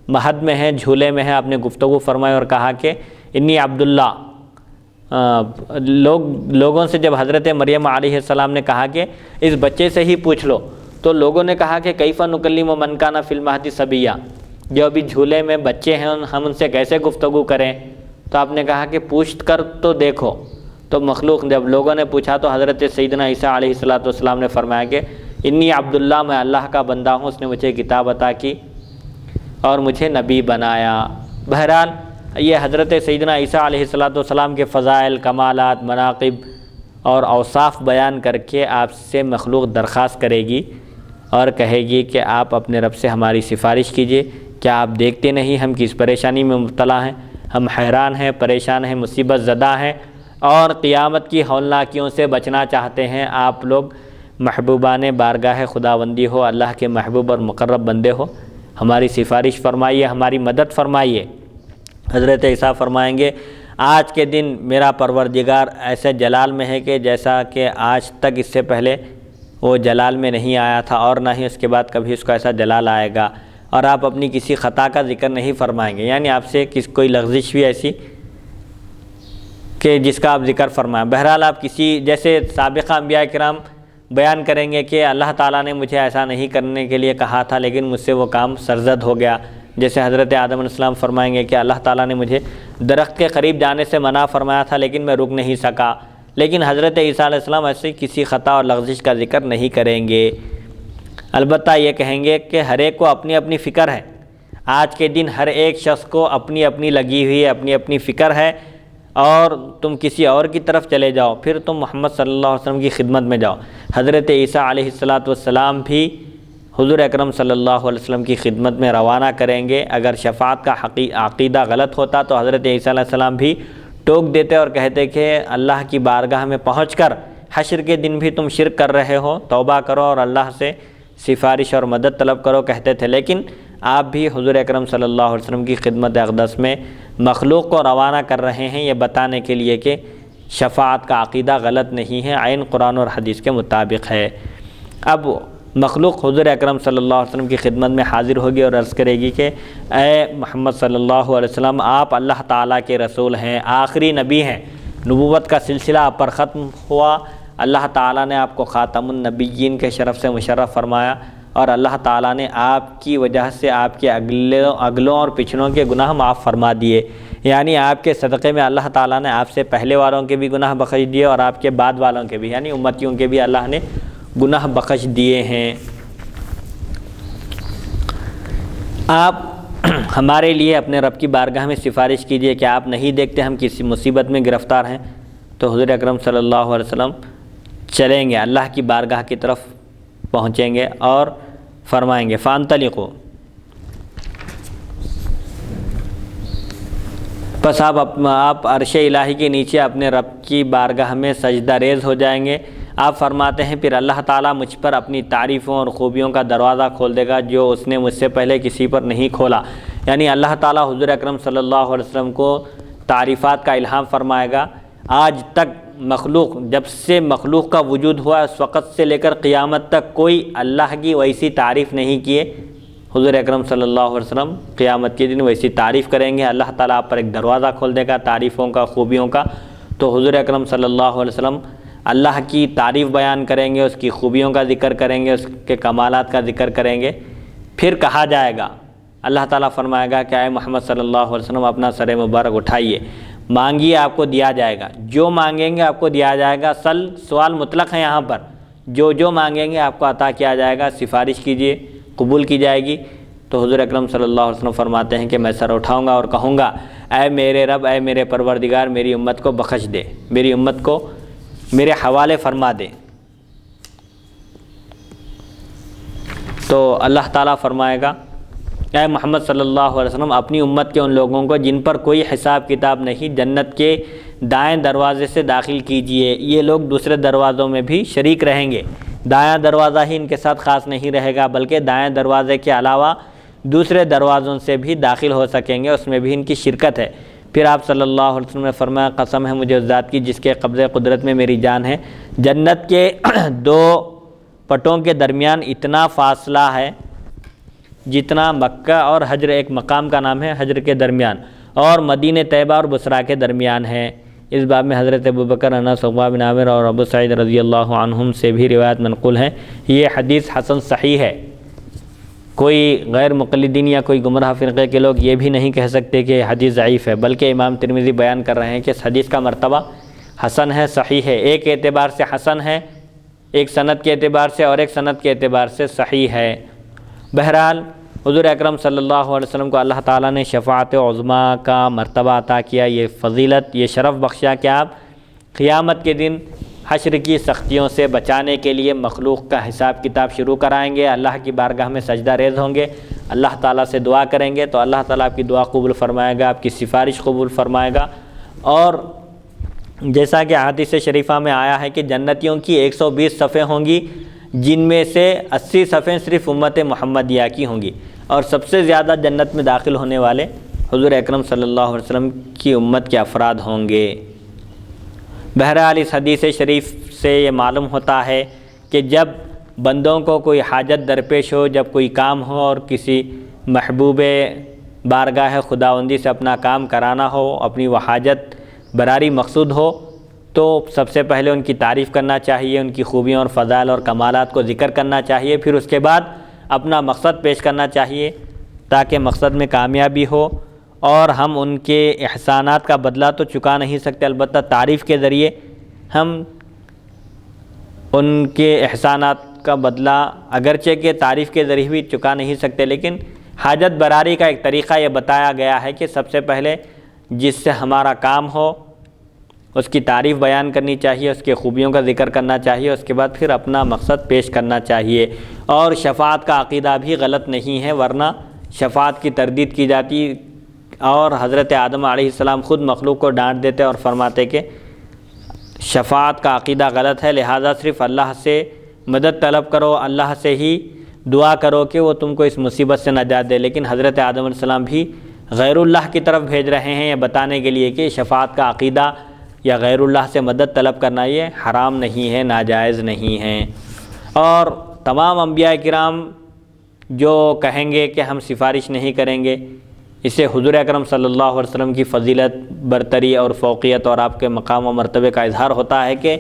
مہد میں ہیں، جھولے میں ہیں، آپ نے گفتگو فرمائی اور کہا کہ انی عبداللہ۔ لوگوں سے جب حضرت مریم علیہ السلام نے کہا کہ اس بچے سے ہی پوچھ لو، تو لوگوں نے کہا کہ کیف نکلم من کان فی المہد صبیا، جو ابھی جھولے میں بچے ہیں ہم ان سے کیسے گفتگو کریں؟ تو آپ نے کہا کہ پوچھ کر تو دیکھو۔ تو مخلوق جب لوگوں نے پوچھا تو حضرت سیدنا عیسیٰ علیہ السلام نے فرمایا کہ انی عبداللہ، میں اللہ کا بندہ ہوں، اس نے مجھے کتاب عطا کی اور مجھے نبی بنایا۔ بہرحال یہ حضرت سیدنا عیسیٰ علیہ السلام کے فضائل، کمالات، مناقب اور اوصاف بیان کر کے آپ سے مخلوق درخواست کرے گی اور کہے گی کہ آپ اپنے رب سے ہماری سفارش کیجئے، کیا آپ دیکھتے نہیں ہم کس پریشانی میں مبتلا ہیں؟ ہم حیران ہیں، پریشان ہیں، مصیبت زدہ ہیں اور قیامت کی ہولناکیوں سے بچنا چاہتے ہیں۔ آپ لوگ محبوبان بارگاہ خداوندی ہو، اللہ کے محبوب اور مقرب بندے ہو، ہماری سفارش فرمائیے، ہماری مدد فرمائیے۔ حضرت عیسیٰ فرمائیں گے آج کے دن میرا پروردگار ایسے جلال میں ہے کہ جیسا کہ آج تک اس سے پہلے وہ جلال میں نہیں آیا تھا اور نہ ہی اس کے بعد کبھی اس کا ایسا جلال آئے گا، اور آپ اپنی کسی خطا کا ذکر نہیں فرمائیں گے، یعنی آپ سے کوئی لغزش بھی ایسی کہ جس کا آپ ذکر فرمائیں۔ بہرحال آپ کسی جیسے سابقہ انبیاء کرام بیان کریں گے کہ اللہ تعالیٰ نے مجھے ایسا نہیں کرنے کے لیے کہا تھا لیکن مجھ سے وہ کام سرزد ہو گیا، جیسے حضرت آدم علیہ السلام فرمائیں گے کہ اللہ تعالیٰ نے مجھے درخت کے قریب جانے سے منع فرمایا تھا لیکن میں رک نہیں سکا۔ لیکن حضرت عیسیٰ علیہ السلام ایسے کسی خطا اور لغزش کا ذکر نہیں کریں گے، البتہ یہ کہیں گے کہ ہر ایک کو اپنی اپنی فکر ہے، آج کے دن ہر ایک شخص کو اپنی اپنی لگی ہوئی ہے، اپنی اپنی فکر ہے، اور تم کسی اور کی طرف چلے جاؤ، پھر تم محمد صلی اللہ علیہ وسلم کی خدمت میں جاؤ۔ حضرت عیسیٰ علیہ السلام بھی حضور اکرم صلی اللہ علیہ وسلم کی خدمت میں روانہ کریں گے۔ اگر شفاعت کا عقیدہ غلط ہوتا تو حضرت عیسیٰ علیہ السلام بھی ٹوک دیتے اور کہتے کہ اللہ کی بارگاہ میں پہنچ کر حشر کے دن بھی تم شرک کر رہے ہو، توبہ کرو اور اللہ سے سفارش اور مدد طلب کرو کہتے تھے، لیکن آپ بھی حضور اکرم صلی اللہ علیہ وسلم کی خدمت اقدس میں مخلوق کو روانہ کر رہے ہیں یہ بتانے کے لیے کہ شفاعت کا عقیدہ غلط نہیں ہے، عین قرآن اور حدیث کے مطابق ہے۔ اب مخلوق حضور اکرم صلی اللہ علیہ وسلم کی خدمت میں حاضر ہوگی اور عرض کرے گی کہ اے محمد صلی اللہ علیہ وسلم، آپ اللہ تعالیٰ کے رسول ہیں، آخری نبی ہیں، نبوت کا سلسلہ آپ پر ختم ہوا، اللہ تعالیٰ نے آپ کو خاتم النبیین کے شرف سے مشرف فرمایا، اور اللہ تعالیٰ نے آپ کی وجہ سے آپ کے اگلوں اور پچھلوں کے گناہ معاف فرما دیے، یعنی آپ کے صدقے میں اللہ تعالیٰ نے آپ سے پہلے والوں کے بھی گناہ بخش دیے اور آپ کے بعد والوں کے بھی، یعنی امتیوں کے بھی اللہ نے گناہ بخش دیے ہیں۔ آپ ہمارے لیے اپنے رب کی بارگاہ میں سفارش کیجئے کہ آپ نہیں دیکھتے ہم کسی مصیبت میں گرفتار ہیں؟ تو حضور اکرم صلی اللہ علیہ وسلم چلیں گے، اللہ کی بارگاہ کی طرف پہنچیں گے اور فرمائیں گے فانطلقوا، بس آپ عرش الہی کے نیچے اپنے رب کی بارگاہ میں سجدہ ریز ہو جائیں گے۔ آپ فرماتے ہیں پھر اللہ تعالیٰ مجھ پر اپنی تعریفوں اور خوبیوں کا دروازہ کھول دے گا جو اس نے مجھ سے پہلے کسی پر نہیں کھولا، یعنی اللہ تعالیٰ حضور اکرم صلی اللہ علیہ وسلم کو تعریفات کا الہام فرمائے گا۔ آج تک مخلوق، جب سے مخلوق کا وجود ہوا اس وقت سے لے کر قیامت تک کوئی اللہ کی ویسی تعریف نہیں کیے حضور اکرم صلی اللہ علیہ وسلم قیامت کے دن ویسی تعریف کریں گے، اللہ تعالیٰ آپ پر ایک دروازہ کھول دے گا تعریفوں کا، خوبیوں کا۔ تو حضور اکرم صلی اللہ علیہ وسلم اللہ کی تعریف بیان کریں گے، اس کی خوبیوں کا ذکر کریں گے، اس کے کمالات کا ذکر کریں گے۔ پھر کہا جائے گا، اللہ تعالیٰ فرمائے گا کہ اے محمد صلی اللہ علیہ وسلم اپنا سر مبارک اٹھائیے، مانگیے آپ کو دیا جائے گا، جو مانگیں گے آپ کو دیا جائے گا۔ سوال مطلق ہے یہاں پر، جو مانگیں گے آپ کو عطا کیا جائے گا، سفارش کیجیے قبول کی جائے گی۔ تو حضور اکرم صلی اللہ علیہ وسلم فرماتے ہیں کہ میں سر اٹھاؤں گا اور کہوں گا اے میرے رب، اے میرے پروردگار، میری امت کو بخش دے، میری امت کو میرے حوالے فرما دے۔ تو اللہ تعالیٰ فرمائے گا اے محمد صلی اللہ علیہ وسلم اپنی امت کے ان لوگوں کو جن پر کوئی حساب کتاب نہیں، جنت کے دائیں دروازے سے داخل کیجئے۔ یہ لوگ دوسرے دروازوں میں بھی شریک رہیں گے، دایاں دروازہ ہی ان کے ساتھ خاص نہیں رہے گا، بلکہ دائیں دروازے کے علاوہ دوسرے دروازوں سے بھی داخل ہو سکیں گے، اس میں بھی ان کی شرکت ہے۔ پھر آپ صلی اللہ علیہ وسلم نے فرمایا قسم ہے مجھے اس ذات کی جس کے قبضہ قدرت میں میری جان ہے، جنت کے دو پٹوں کے درمیان اتنا فاصلہ ہے جتنا مکہ اور حجر، ایک مقام کا نام ہے حجر کے درمیان، اور مدینہ طیبہ اور بصرہ کے درمیان ہے۔ اس باب میں حضرت ابوبکر، انس، عقبہ بن عامر اور ابو سعید رضی اللہ عنہم سے بھی روایت منقول ہے۔ یہ حدیث حسن صحیح ہے۔ کوئی غیر مقلدین یا کوئی گمراہ فرقے کے لوگ یہ بھی نہیں کہہ سکتے کہ حدیث ضعیف ہے، بلکہ امام ترمذی بیان کر رہے ہیں کہ اس حدیث کا مرتبہ حسن ہے، صحیح ہے۔ ایک اعتبار سے حسن ہے، ایک سند کے اعتبار سے، اور ایک سند کے اعتبار سے صحیح ہے۔ بہرحال حضور اکرم صلی اللہ علیہ وسلم کو اللہ تعالیٰ نے شفاعت عظمیٰ کا مرتبہ عطا کیا، یہ فضیلت، یہ شرف بخشا کہ آپ قیامت کے دن حشر کی سختیوں سے بچانے کے لیے مخلوق کا حساب کتاب شروع کرائیں گے، اللہ کی بارگاہ میں سجدہ ریز ہوں گے، اللہ تعالیٰ سے دعا کریں گے، تو اللہ تعالیٰ آپ کی دعا قبول فرمائے گا، آپ کی سفارش قبول فرمائے گا۔ اور جیسا کہ حدیث شریفہ میں آیا ہے کہ جنتیوں کی 120 صفیں ہوں گی، جن میں سے 80 صفیں صرف امت محمدیہ کی ہوں گی، اور سب سے زیادہ جنت میں داخل ہونے والے حضور اکرم صلی اللہ علیہ وسلم کی امت کے افراد ہوں گے۔ بہرحال اس حدیث شریف سے یہ معلوم ہوتا ہے کہ جب بندوں کو کوئی حاجت درپیش ہو، جب کوئی کام ہو اور کسی محبوب بارگاہ خداوندی سے اپنا کام کرانا ہو، اپنی وہ حاجت براری مقصود ہو، تو سب سے پہلے ان کی تعریف کرنا چاہیے، ان کی خوبیوں اور فضائل اور کمالات کو ذکر کرنا چاہیے، پھر اس کے بعد اپنا مقصد پیش کرنا چاہیے تاکہ مقصد میں کامیابی ہو۔ اور ہم ان کے احسانات کا بدلہ تو چکا نہیں سکتے، البتہ تعریف کے ذریعے ہم ان کے احسانات کا بدلہ اگرچہ کہ تعریف کے ذریعے بھی چکا نہیں سکتے، لیکن حاجت براری کا ایک طریقہ یہ بتایا گیا ہے کہ سب سے پہلے جس سے ہمارا کام ہو اس کی تعریف بیان کرنی چاہیے، اس کے خوبیوں کا ذکر کرنا چاہیے، اس کے بعد پھر اپنا مقصد پیش کرنا چاہیے۔ اور شفاعت کا عقیدہ بھی غلط نہیں ہے، ورنہ شفاعت کی تردید کی جاتی، اور حضرت آدم علیہ السلام خود مخلوق کو ڈانٹ دیتے اور فرماتے کہ شفاعت کا عقیدہ غلط ہے، لہذا صرف اللہ سے مدد طلب کرو، اللہ سے ہی دعا کرو کہ وہ تم کو اس مصیبت سے نجات دے۔ لیکن حضرت آدم علیہ السلام بھی غیر اللہ کی طرف بھیج رہے ہیں یہ بتانے کے لیے کہ شفاعت کا عقیدہ یا غیر اللہ سے مدد طلب کرنا یہ حرام نہیں ہے، ناجائز نہیں ہے۔ اور تمام انبیاء کرام جو کہیں گے کہ ہم سفارش نہیں کریں گے، اس سے حضور اکرم صلی اللہ علیہ وسلم کی فضیلت، برتری اور فوقیت اور آپ کے مقام و مرتبے کا اظہار ہوتا ہے کہ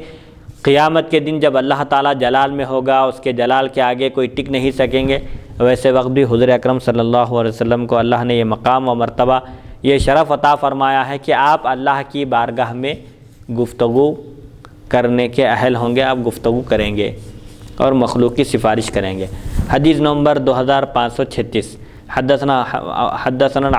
قیامت کے دن جب اللہ تعالیٰ جلال میں ہوگا، اس کے جلال کے آگے کوئی ٹک نہیں سکیں گے، ویسے وقت بھی حضور اکرم صلی اللہ علیہ وسلم کو اللہ نے یہ مقام و مرتبہ، یہ شرف عطا فرمایا ہے کہ آپ اللہ کی بارگاہ میں گفتگو کرنے کے اہل ہوں گے، آپ گفتگو کریں گے اور مخلوق کی سفارش کریں گے۔ حدیث نمبر 2536 حدثنا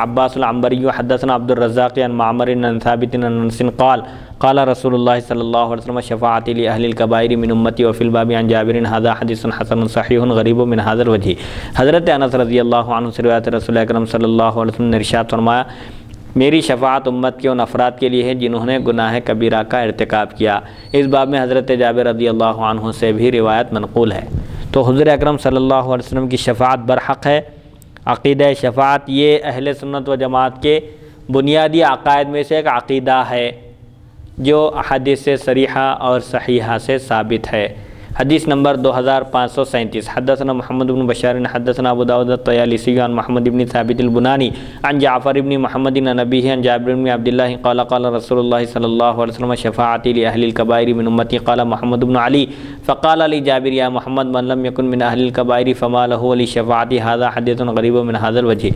عباس العنبری حدثنا عبد الرزاق عن معمر عن ثابت عن انس قال قال رسول اللہ صلی اللہ علیہ وسلم شفاعتی لأہل الکبائر من امتی وفی الباب عن جابر هذا حدیث حسن صحیح غریب من هذا الوجہ۔ حضرت انس رضی اللہ عنہ سے روایت رسول اکرم صلی اللہ علیہ وسلم نے ارشاد فرمایا میری شفاعت امت کے ان افراد کے لیے ہے جنہوں نے گناہ کبیرہ کا ارتکاب کیا۔ اس باب میں حضرت جابر رضی اللہ عنہ سے بھی روایت منقول ہے۔ تو حضور اکرم صلی اللہ علیہ وسلم کی شفاعت برحق ہے۔ عقیدہ شفاعت یہ اہل سنت و جماعت کے بنیادی عقائد میں سے ایک عقیدہ ہے جو احادیث صریحہ اور صحیحہ سے ثابت ہے۔ حدیث نمبر 2537 حدثنا محمد بن بشار حدثنا ابو داود الطیالسی عن محمد بن ثابت البنانی عن جعفر بن محمد عن ابیہ عن جابر بن عبد اللہ قال قال رسول اللہ صلی اللہ علیہ وسلم شفاعتی لأہل الکبائر من امتی قال محمد بن علی فقال علی جابر یا محمد من لم یکن من اہل الکبائر فما له لشفاعتی هذا حدیث غریب من هذا الوجہ۔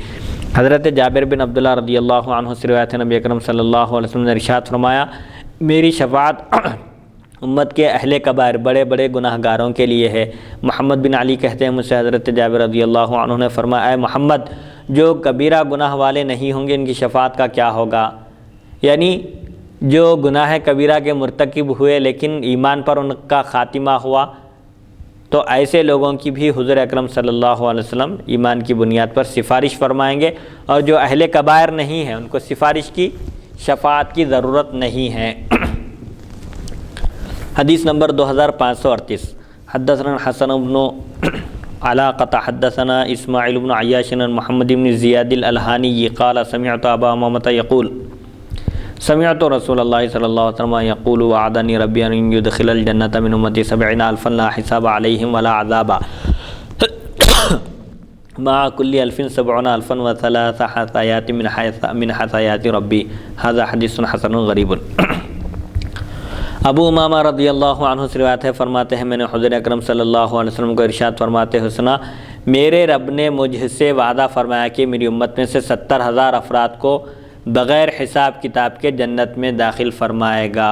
حضرت جابر بن عبداللہ رضی اللہ عنہ سے روایت ہے، نبی اکرم صلی اللہ علیہ وسلم نے ارشاد فرمایا میری شفاعت امت کے اہل کبائر بڑے بڑے گناہ گاروں کے لیے ہے۔ محمد بن علی کہتے ہیں مجھ سے حضرت جابر رضی اللہ عنہ نے فرمایا اے محمد جو کبیرہ گناہ والے نہیں ہوں گے ان کی شفاعت کا کیا ہوگا، یعنی جو گناہ کبیرہ کے مرتکب ہوئے لیکن ایمان پر ان کا خاتمہ ہوا تو ایسے لوگوں کی بھی حضور اکرم صلی اللہ علیہ وسلم ایمان کی بنیاد پر سفارش فرمائیں گے، اور جو اہل کبائر نہیں ہیں ان کو سفارش کی شفاعت کی ضرورت نہیں ہے۔ حدیث نمبر 2538 حدثنا حسن بن علاقة حدثنا اسماعیل بن عیاش عن محمد بن زیاد الالحانی قال سمعت ابا امامة یقول سمعت رسول اللہ صلی اللہ علیہ وسلم یقول وعدنی ربی ان یدخل الجنة من امتی 70,000 لا حساب علیہم ولا عذاب مع كل 70,000 وثلاث حثایات من حثایات ربی هذا حدیث حسن غریب۔ ابو امامہ رضی اللہ عنہ سے روایت ہے، فرماتے ہیں میں نے حضور اکرم صلی اللہ علیہ وسلم کو ارشاد فرماتے ہوئے سنا میرے رب نے مجھ سے وعدہ فرمایا کہ میری امت میں سے 70,000 افراد کو بغیر حساب کتاب کے جنت میں داخل فرمائے گا۔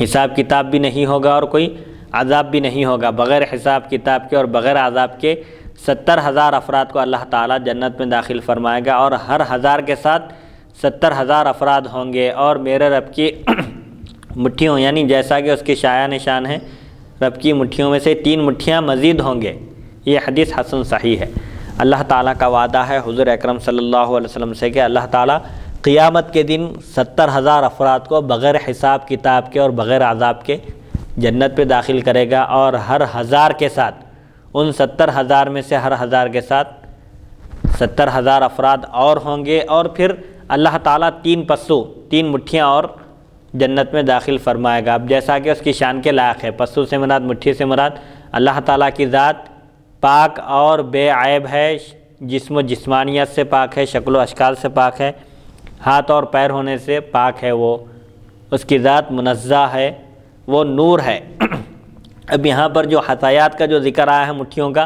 حساب کتاب بھی نہیں ہوگا اور کوئی عذاب بھی نہیں ہوگا، بغیر حساب کتاب کے اور بغیر عذاب کے 70,000 افراد کو اللہ تعالیٰ جنت میں داخل فرمائے گا، اور ہر 1000 کے ساتھ 70,000 افراد ہوں گے، اور میرے رب کی مٹھیوں یعنی جیسا کہ اس کی شایع نشان ہے رب کی مٹھیوں میں سے 3 مٹھیاں مزید ہوں گے۔ یہ حدیث حسن صحیح ہے۔ اللہ تعالیٰ کا وعدہ ہے حضور اکرم صلی اللہ علیہ وسلم سے کہ اللہ تعالیٰ قیامت کے دن 70,000 افراد کو بغیر حساب کتاب کے اور بغیر عذاب کے جنت پہ داخل کرے گا، اور ہر 1000 کے ساتھ ان 70,000 میں سے ہر 1000 کے ساتھ 70,000 افراد اور ہوں گے، اور پھر اللہ تعالیٰ 3 مٹھیاں اور جنت میں داخل فرمائے گا۔ اب جیسا کہ اس کی شان کے لائق ہے، پسو سے مراد مٹھی سے مراد اللہ تعالیٰ کی ذات پاک اور بے عیب ہے، جسم و جسمانیت سے پاک ہے، شکل و اشکال سے پاک ہے، ہاتھ اور پیر ہونے سے پاک ہے، وہ اس کی ذات منزہ ہے، وہ نور ہے۔ اب یہاں پر جو حثایات کا جو ذکر آیا ہے مٹھیوں کا،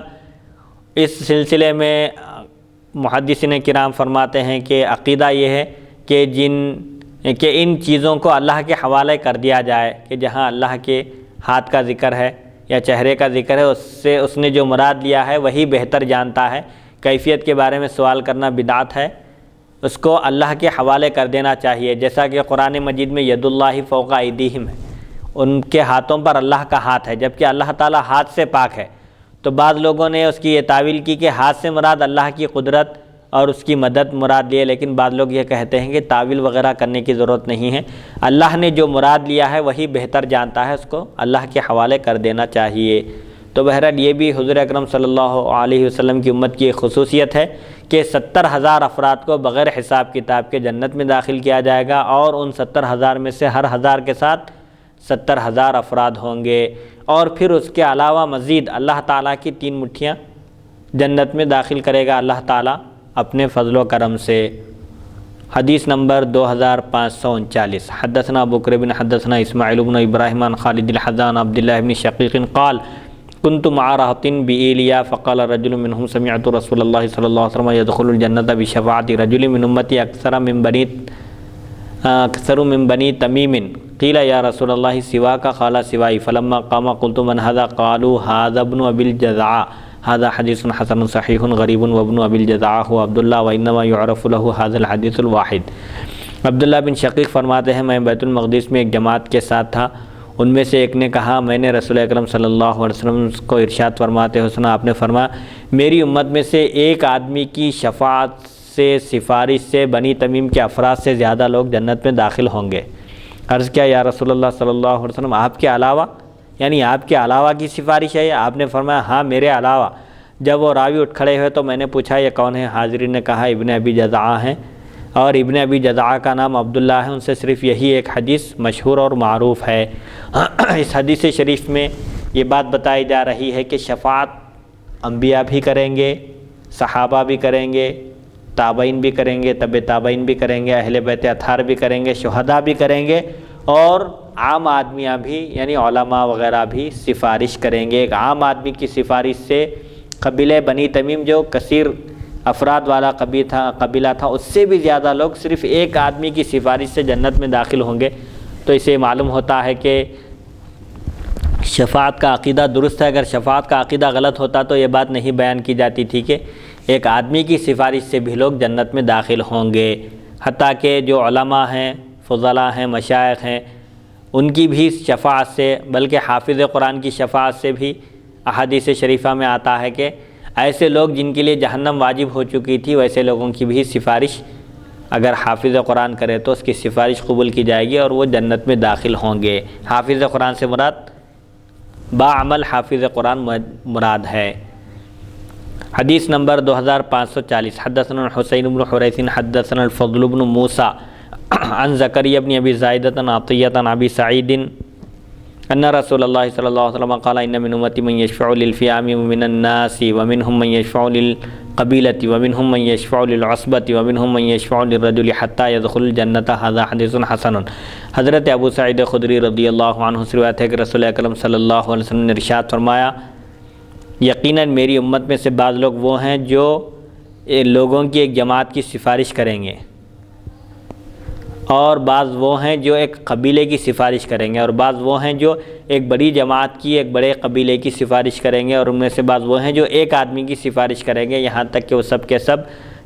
اس سلسلے میں محدثین کرام فرماتے ہیں کہ عقیدہ یہ ہے کہ ان چیزوں کو اللہ کے حوالے کر دیا جائے، کہ جہاں اللہ کے ہاتھ کا ذکر ہے یا چہرے کا ذکر ہے اس سے اس نے جو مراد لیا ہے وہی بہتر جانتا ہے۔ کیفیت کے بارے میں سوال کرنا بدعت ہے، اس کو اللہ کے حوالے کر دینا چاہیے، جیسا کہ قرآن مجید میں ید اللہ فوق ایدیہم ہے، ان کے ہاتھوں پر اللہ کا ہاتھ ہے، جبکہ اللہ تعالیٰ ہاتھ سے پاک ہے۔ تو بعض لوگوں نے اس کی یہ تعویل کی کہ ہاتھ سے مراد اللہ کی قدرت اور اس کی مدد مراد لیے، لیکن بعض لوگ یہ کہتے ہیں کہ تعویل وغیرہ کرنے کی ضرورت نہیں ہے، اللہ نے جو مراد لیا ہے وہی بہتر جانتا ہے، اس کو اللہ کے حوالے کر دینا چاہیے۔ تو بہرحال یہ بھی حضور اکرم صلی اللہ علیہ وسلم کی امت کی ایک خصوصیت ہے کہ 70,000 افراد کو بغیر حساب کتاب کے جنت میں داخل کیا جائے گا، اور ان 70,000 میں سے ہر 1000 کے ساتھ 70,000 افراد ہوں گے، اور پھر اس کے علاوہ مزید اللہ تعالیٰ کی 3 مٹھیاں جنت میں داخل کرے گا اللہ تعالیٰ اپنے فضل و کرم سے۔ حدیث نمبر 2539 حدثنا بکر بن حدثنا اسماعیل بن ابراہیم عن خالد الحذان عبداللہ بن شقیق قال كنت مع رهط بإيليا فقال رجل منهم سمعت رسول الله صلى الله عليه وسلم يدخل الجنة بشفاعة رجل من أمتي أكثر من بني تميم قيل يا رسول الله سواك قال سواي فلما قام قلت من هذا قالوا هذا ابن أبي الجذع هذا حديث حسن صحيح غريب وابن أبي الجذع هو عبد الله وإنما يعرف له هذا الحديث الواحد۔ عبداللہ بن شقیق فرماتے ہیں میں بیت المقدس میں ایک جماعت کے ساتھ تھا، ان میں سے ایک نے کہا میں نے رسول اکرم صلی اللہ علیہ وسلم کو ارشاد فرماتے ہوئے سنا، آپ نے فرمایا میری امت میں سے ایک آدمی کی شفاعت سے سفارش سے بنی تمیم کے افراد سے زیادہ لوگ جنت میں داخل ہوں گے۔ عرض کیا یا رسول اللہ صلی اللہ علیہ وسلم آپ کے علاوہ، یعنی آپ کے علاوہ کی سفارش ہے؟ آپ نے فرمایا ہاں میرے علاوہ۔ جب وہ راوی اٹھ کھڑے ہوئے تو میں نے پوچھا یہ کون ہے؟ حاضرین نے کہا ابن ابی جذع ہیں، اور ابن ابی جذعہ کا نام عبداللہ ہے، ان سے صرف یہی ایک حدیث مشہور اور معروف ہے۔ اس حدیث شریف میں یہ بات بتائی جا رہی ہے کہ شفاعت انبیاء بھی کریں گے، صحابہ بھی کریں گے، تابعین بھی کریں گے، تبع تابعین بھی کریں گے، اہل بیت اطہار بھی کریں گے، شہداء بھی کریں گے، اور عام آدمیاں بھی یعنی علماء وغیرہ بھی سفارش کریں گے۔ ایک عام آدمی کی سفارش سے قبیلہ بنی تمیم جو کثیر افراد والا قبیلہ تھا، اس سے بھی زیادہ لوگ صرف ایک آدمی کی سفارش سے جنت میں داخل ہوں گے۔ تو اسے معلوم ہوتا ہے کہ شفاعت کا عقیدہ درست ہے۔ اگر شفاعت کا عقیدہ غلط ہوتا تو یہ بات نہیں بیان کی جاتی تھی کہ ایک آدمی کی سفارش سے بھی لوگ جنت میں داخل ہوں گے، حتیٰ کہ جو علماء ہیں، فضلاء ہیں، مشائخ ہیں، ان کی بھی شفاعت سے، بلکہ حافظ قرآن کی شفاعت سے بھی احادیث شریفہ میں آتا ہے کہ ایسے لوگ جن کے لیے جہنم واجب ہو چکی تھی، ویسے لوگوں کی بھی سفارش اگر حافظ قرآن کرے تو اس کی سفارش قبول کی جائے گی اور وہ جنت میں داخل ہوں گے۔ حافظ قرآن سے مراد باعمل حافظ قرآن مراد ہے۔ حدیث نمبر 2540، حدثنا الحسین بن حریث حدثنا الفضل بن موسیٰ عن زکریا بن ابی زائدۃ عن عطیۃ عن ابی سعید ان رسول اللہ صلی اللہ علیہ وسلم قال ان من امتی من یشفع للفئام ومن الناس ومنهم من یشفع للقبیلۃ ومنهم من یشفع للعصبۃ ومنهم من یشفع للرجل حتى يدخل الجنة۔ هذا حدیث حسن۔ حضرت ابو سعید خدری رضی اللہ عنہ سے روایت ہے کہ رسول اکرم صلی اللہ علیہ وسلم نے ارشاد فرمایا، یقیناً میری امت میں سے بعض لوگ وہ ہیں جو لوگوں کی ایک جماعت کی سفارش کریں گے، اور بعض وہ ہیں جو ایک قبیلے کی سفارش کریں گے، اور بعض وہ ہیں جو ایک بڑی جماعت کی، ایک بڑے قبیلے کی سفارش کریں گے، اور ان میں سے بعض وہ ہیں جو ایک آدمی کی سفارش کریں گے، یہاں تک کہ وہ سب کے سب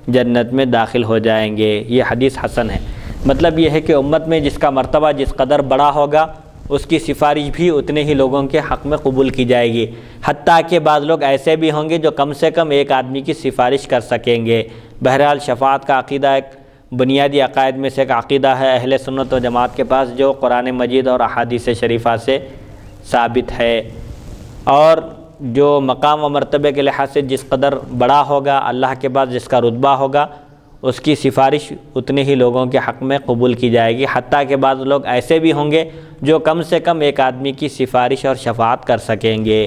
جنت میں داخل ہو جائیں گے۔ یہ حدیث حسن ہے۔ مطلب یہ ہے کہ امت میں جس کا مرتبہ جس قدر بڑا ہوگا، اس کی سفارش بھی اتنے ہی لوگوں کے حق میں قبول کی جائے گی، حتیٰ کہ بعض لوگ ایسے بھی ہوں گے جو کم سے کم ایک آدمی کی سفارش کر سکیں گے۔ بہرحال شفاعت کا عقیدہ ایک بنیادی عقائد میں سے ایک عقیدہ ہے اہل سنت و جماعت کے پاس، جو قرآن مجید اور احادیث شریفہ سے ثابت ہے، اور جو مقام و مرتبے کے لحاظ سے جس قدر بڑا ہوگا، اللہ کے پاس جس کا رتبہ ہوگا، اس کی سفارش اتنے ہی لوگوں کے حق میں قبول کی جائے گی، حتیٰ کہ بعض لوگ ایسے بھی ہوں گے جو کم سے کم ایک آدمی کی سفارش اور شفاعت کر سکیں گے،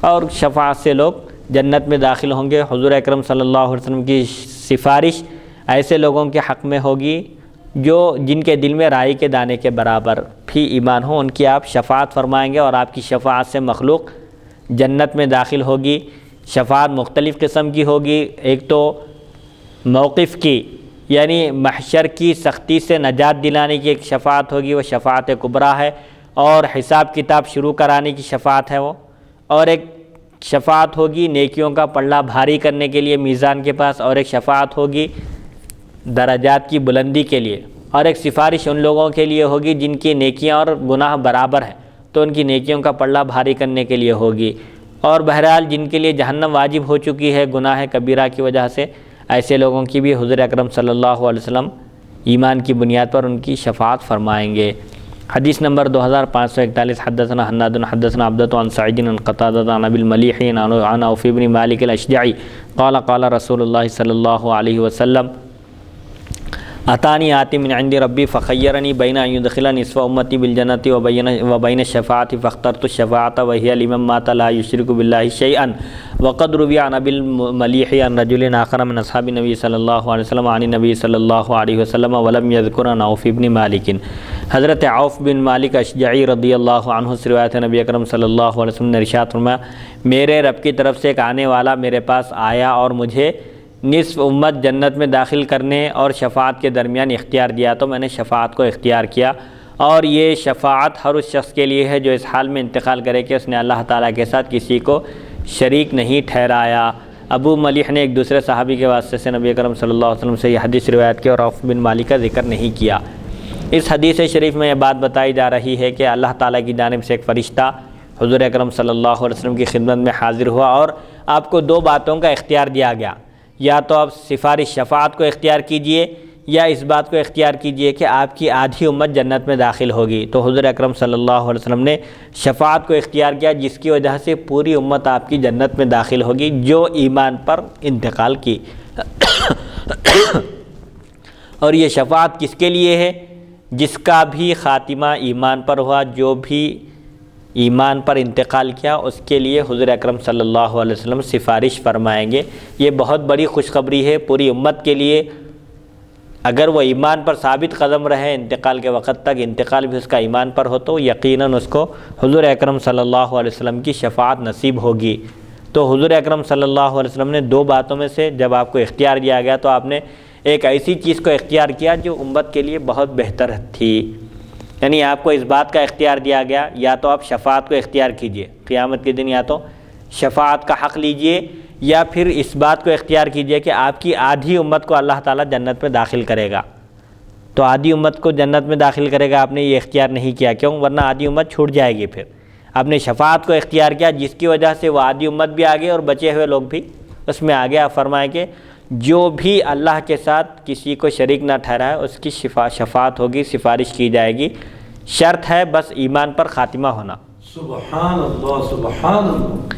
اور شفاعت سے لوگ جنت میں داخل ہوں گے۔ حضور اکرم صلی اللہ علیہ وسلم کی سفارش ایسے لوگوں کے حق میں ہوگی جو جن کے دل میں رائی کے دانے کے برابر بھی ایمان ہو، ان کی آپ شفاعت فرمائیں گے، اور آپ کی شفاعت سے مخلوق جنت میں داخل ہوگی۔ شفاعت مختلف قسم کی ہوگی، ایک تو موقف کی یعنی محشر کی سختی سے نجات دلانے کی ایک شفاعت ہوگی، وہ شفاعت کبریٰ ہے، اور حساب کتاب شروع کرانے کی شفاعت ہے وہ، اور ایک شفاعت ہوگی نیکیوں کا پلڑا بھاری کرنے کے لیے میزان کے پاس، اور ایک شفاعت ہوگی درجات کی بلندی کے لیے، اور ایک سفارش ان لوگوں کے لیے ہوگی جن کی نیکیاں اور گناہ برابر ہیں، تو ان کی نیکیوں کا پلڑا بھاری کرنے کے لیے ہوگی، اور بہرحال جن کے لیے جہنم واجب ہو چکی ہے گناہ کبیرہ کی وجہ سے، ایسے لوگوں کی بھی حضور اکرم صلی اللہ علیہ وسلم ایمان کی بنیاد پر ان کی شفاعت فرمائیں گے۔ حدیث نمبر 2541، حدثنا حناد حدثنا عبدۃ عن سعید عن قتادہ عن ابی الملیح عن عوف بن مالک الاشجعی قال قال رسول اللہ صلی اللہ علیہ وسلم اتانی آتی من عند ربی فخیرنی بین ان یدخل نصف امتی بالجنۃ وبین الشفاعۃ فاخترت الشفاعۃ وہی لمن مات لا یشرک باللہ شیئا وقد روی عن ابی الملیح عن رجل آخر من اصحاب النبی صلی اللہ علیہ وسلم عن النبی صلی اللہ علیہ وسلم ولم یذکر عن عوف بن مالک۔ حضرت عوف بن مالک اشجعی رضی اللہ عنہ سے روایت ہے، نبی اکرم صلی اللہ علیہ وسلم نے ارشاد فرمایا، میرے رب کی طرف سے ایک آنے والا میرے پاس آیا اور مجھے نصف امت جنت میں داخل کرنے اور شفاعت کے درمیان اختیار دیا، تو میں نے شفاعت کو اختیار کیا، اور یہ شفاعت ہر اس شخص کے لیے ہے جو اس حال میں انتقال کرے کہ اس نے اللہ تعالیٰ کے ساتھ کسی کو شریک نہیں ٹھہرایا۔ ابو ملیح نے ایک دوسرے صحابی کے واسطے سے نبی اکرم صلی اللہ علیہ وسلم سے یہ حدیث روایت کی اور عوف بن مالک کا ذکر نہیں کیا۔ اس حدیث شریف میں یہ بات بتائی جا رہی ہے کہ اللہ تعالیٰ کی جانب سے ایک فرشتہ حضور اکرم صلی اللہ علیہ وسلم کی خدمت میں حاضر ہوا، اور آپ کو دو باتوں کا اختیار دیا گیا، یا تو آپ سفارش شفاعت کو اختیار کیجئے، یا اس بات کو اختیار کیجئے کہ آپ کی آدھی امت جنت میں داخل ہوگی۔ تو حضور اکرم صلی اللہ علیہ وسلم نے شفاعت کو اختیار کیا، جس کی وجہ سے پوری امت آپ کی جنت میں داخل ہوگی جو ایمان پر انتقال کی۔ اور یہ شفاعت کس کے لیے ہے؟ جس کا بھی خاتمہ ایمان پر ہوا، جو بھی ایمان پر انتقال کیا، اس کے لیے حضور اکرم صلی اللہ علیہ وسلم سفارش فرمائیں گے۔ یہ بہت بڑی خوشخبری ہے پوری امت کے لیے۔ اگر وہ ایمان پر ثابت قدم رہے انتقال کے وقت تک، انتقال بھی اس کا ایمان پر ہو، تو یقیناً اس کو حضور اکرم صلی اللہ علیہ وسلم کی شفاعت نصیب ہوگی۔ تو حضور اکرم صلی اللہ علیہ وسلم نے دو باتوں میں سے جب آپ کو اختیار دیا گیا تو آپ نے ایک ایسی چیز کو اختیار کیا جو امت کے لیے بہت بہتر تھی۔ یعنی آپ کو اس بات کا اختیار دیا گیا، یا تو آپ شفاعت کو اختیار کیجئے قیامت کے دن، یا تو شفاعت کا حق لیجئے، یا پھر اس بات کو اختیار کیجئے کہ آپ کی آدھی امت کو اللہ تعالیٰ جنت میں داخل کرے گا۔ تو آدھی امت کو جنت میں داخل کرے گا، آپ نے یہ اختیار نہیں کیا، کیوں؟ ورنہ آدھی امت چھوٹ جائے گی۔ پھر آپ نے شفاعت کو اختیار کیا، جس کی وجہ سے وہ آدھی امت بھی آگے اور بچے ہوئے لوگ بھی اس میں آگے۔ آپ فرمائیں کہ جو بھی اللہ کے ساتھ کسی کو شریک نہ ٹھہرائے اس کی شفاعت ہوگی، سفارش کی جائے گی۔ شرط ہے بس ایمان پر خاتمہ ہونا۔ سبحان اللہ سبحان اللہ۔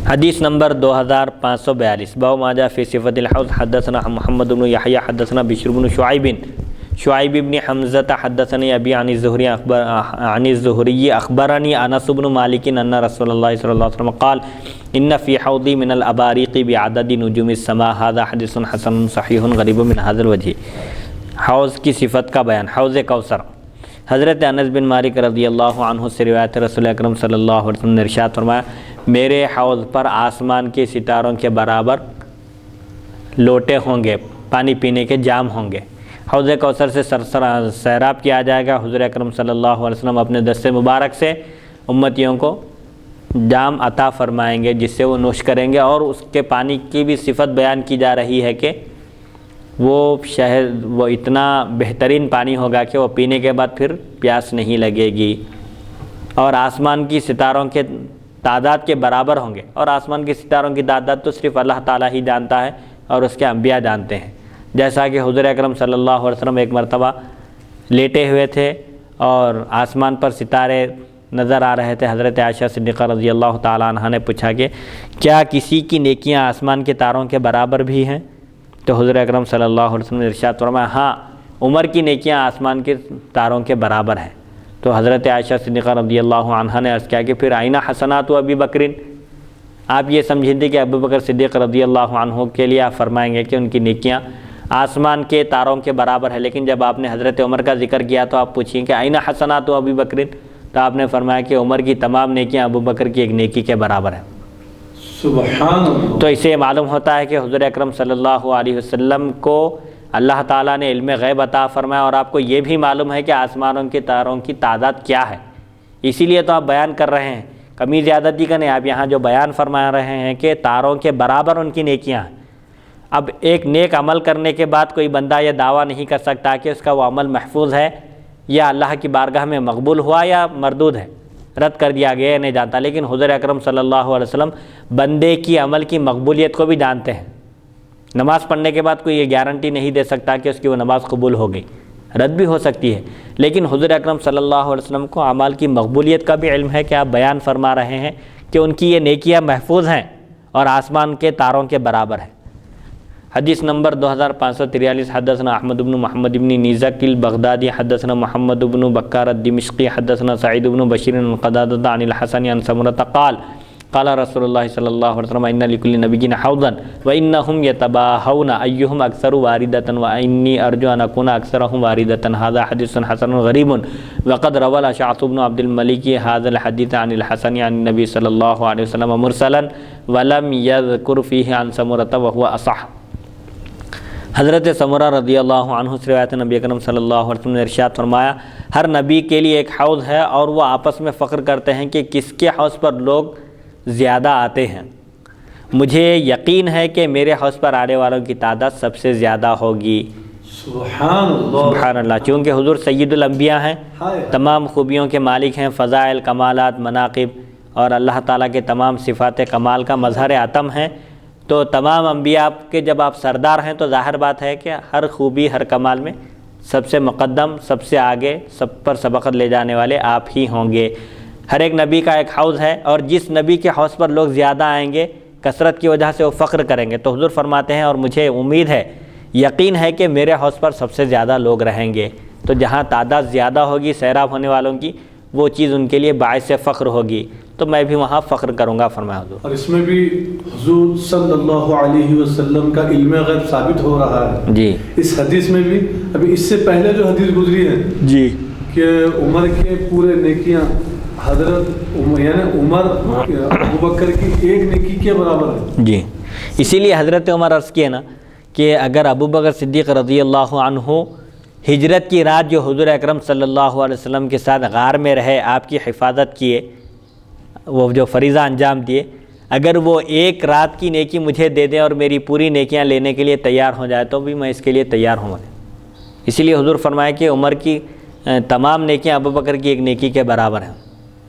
حدیث نمبر 2542، باب ما جاء فی صفۃ الحوض۔ حدثنا محمد بن یحییٰ حدثنا بشر بن شعیب بن حمزۃ حدثنی ابی عن الزہری اخبرنی انس بن مالک ان رسول اللہ صلی اللہ علیہ وسلم قال ان فی حوضی من الاباریق بعدد نجوم السماء۔ هذا حدیث حسن صحیح غریب من هذا الوجہ۔ حوض کی صفت کا بیان، حوض کوثر۔ حضرت انس بن مالک رضی اللہ عنہ سے روایت، رسول اکرم صلی اللہ علیہ وسلم نے ارشاد فرمایا، میرے حوض پر آسمان کے ستاروں کے برابر لوٹے ہوں گے، پانی پینے کے جام ہوں گے۔ حوض کوثر سے سیراب کیا جائے گا۔ حضور اکرم صلی اللہ علیہ وسلم اپنے دست مبارک سے امتیوں کو جام عطا فرمائیں گے جس سے وہ نوش کریں گے، اور اس کے پانی کی بھی صفت بیان کی جا رہی ہے کہ وہ اتنا بہترین پانی ہوگا کہ وہ پینے کے بعد پھر پیاس نہیں لگے گی، اور آسمان کی ستاروں کے تعداد کے برابر ہوں گے۔ اور آسمان کے ستاروں کی تعداد تو صرف اللہ تعالیٰ ہی جانتا ہے اور اس کے انبیاء جانتے ہیں۔ جیسا کہ حضور اکرم صلی اللہ علیہ وسلم ایک مرتبہ لیٹے ہوئے تھے اور آسمان پر ستارے نظر آ رہے تھے۔ حضرت عائشہ صدیقہ رضی اللہ تعالیٰ عنہ نے پوچھا کہ کیا کسی کی نیکیاں آسمان کے تاروں کے برابر بھی ہیں؟ تو حضور اکرم صلی اللہ علیہ وسلم نے ارشاد فرمایا، ہاں، عمر کی نیکیاں آسمان کے تاروں کے برابر ہیں۔ تو حضرت عائشہ صدیقہ رضی اللہ عنہ نے عرض کیا کہ پھر آئینہ حسنات و ابی بکرین، آپ یہ سمجھیں تھے کہ ابو بکر صدیق رضی اللہ عنہ کے لیے آپ فرمائیں گے کہ ان کی نیکیاں آسمان کے تاروں کے برابر ہے، لیکن جب آپ نے حضرت عمر کا ذکر کیا تو آپ پوچھیں کہ آئینہ حسنات و ابی بکرین، تو آپ نے فرمایا کہ عمر کی تمام نیکیاں ابو بکر کی ایک نیکی کے برابر ہیں۔ سبحان اللہ۔ تو اسے معلوم ہوتا ہے کہ حضور اکرم صلی اللہ علیہ وسلم کو اللہ تعالیٰ نے علم غیب عطا فرمایا، اور آپ کو یہ بھی معلوم ہے کہ آسمانوں کے تاروں کی تعداد کیا ہے، اسی لیے تو آپ بیان کر رہے ہیں، کمی زیادتی کا نہیں، آپ یہاں جو بیان فرما رہے ہیں کہ تاروں کے برابر ان کی نیکیاں ہیں۔ اب ایک نیک عمل کرنے کے بعد کوئی بندہ یہ دعویٰ نہیں کر سکتا کہ اس کا وہ عمل محفوظ ہے یا اللہ کی بارگاہ میں مقبول ہوا یا مردود ہے، رد کر دیا گیا، نہیں جانتا۔ لیکن حضور اکرم صلی اللہ علیہ وسلم بندے کی عمل کی مقبولیت کو بھی جانتے ہیں۔ نماز پڑھنے کے بعد کوئی یہ گارنٹی نہیں دے سکتا کہ اس کی وہ نماز قبول ہو گئی، رد بھی ہو سکتی ہے، لیکن حضور اکرم صلی اللہ علیہ وسلم کو اعمال کی مقبولیت کا بھی علم ہے کہ آپ بیان فرما رہے ہیں کہ ان کی یہ نیکیاں محفوظ ہیں اور آسمان کے تاروں کے برابر ہیں۔ حدیث نمبر 2543، حدثنا احمد بن محمد بن نیزک البغدادی حدثنا محمد بن بکار الدمشقی حدثنا سعید بن بشیر عن قتادہ عن الحسن عن سمرۃ قال قال رسول اللہ صلی اللہ علیہ وسلم ان لکل نبی حوضا وانہم یتباہون ایہم اکثر واردۃ وانی ارجو ان اکون اکثرہم واردۃ۔ ھذا حدیث حسن غریب وقد روى الاشعث بن عبد الملک ھذا الحدیث عن الحسن عن النبی صلی اللہ علیہ وسلم مرسلا ولم یذکر فیہ عن سمرۃ وهو اصح۔ حضرت سمرہ رضی اللہ عنہ سے روایت، نبی اکرم صلی اللہ علیہ وسلم نے ارشاد فرمایا، ہر نبی کے لیے ایک حوض ہے اور وہ آپس میں فخر کرتے ہیں کہ کس کے حوض پر لوگ زیادہ آتے ہیں۔ مجھے یقین ہے کہ میرے حوض پر آنے والوں کی تعداد سب سے زیادہ ہوگی۔ سبحان اللہ سبحان اللہ، چونکہ حضور سید الانبیاء ہیں، تمام خوبیوں کے مالک ہیں، فضائل، کمالات، مناقب اور اللہ تعالیٰ کے تمام صفات کمال کا مظہر عتم ہیں، تو تمام انبیاء کے جب آپ سردار ہیں تو ظاہر بات ہے کہ ہر خوبی، ہر کمال میں سب سے مقدم، سب سے آگے، سب پر سبقت لے جانے والے آپ ہی ہوں گے۔ ہر ایک نبی کا ایک حوض ہے، اور جس نبی کے حوض پر لوگ زیادہ آئیں گے کثرت کی وجہ سے وہ فخر کریں گے۔ تو حضور فرماتے ہیں اور مجھے امید ہے یقین ہے کہ میرے حوض پر سب سے زیادہ لوگ رہیں گے، تو جہاں تعداد زیادہ ہوگی سیراب ہونے والوں کی، وہ چیز ان کے لیے باعث فخر ہوگی، تو میں بھی وہاں فخر کروں گا، فرمایا حضور۔ اور اس میں بھی حضور صلی اللہ علیہ وسلم کا علم غیب ثابت ہو رہا ہے جی اس حدیث میں بھی۔ ابھی اس سے پہلے جو حدیث گزری ہے جی کہ عمر کے پورے نیکیاں حضرت یعنی عمر ابوبکر کی ایک نیکی کے برابر ہے۔ جی، اسی لیے حضرت عمر عرض کیے نا کہ اگر ابوبکر صدیق رضی اللہ عنہ ہجرت کی رات جو حضور اکرم صلی اللہ علیہ وسلم کے ساتھ غار میں رہے، آپ کی حفاظت کیے، وہ جو فریضہ انجام دیے، اگر وہ ایک رات کی نیکی مجھے دے دیں اور میری پوری نیکیاں لینے کے لیے تیار ہو جائے تو بھی میں اس کے لیے تیار ہوں۔ اسی لیے حضور فرمایا کہ عمر کی تمام نیکیاں ابوبکر کی ایک نیکی کے برابر ہیں۔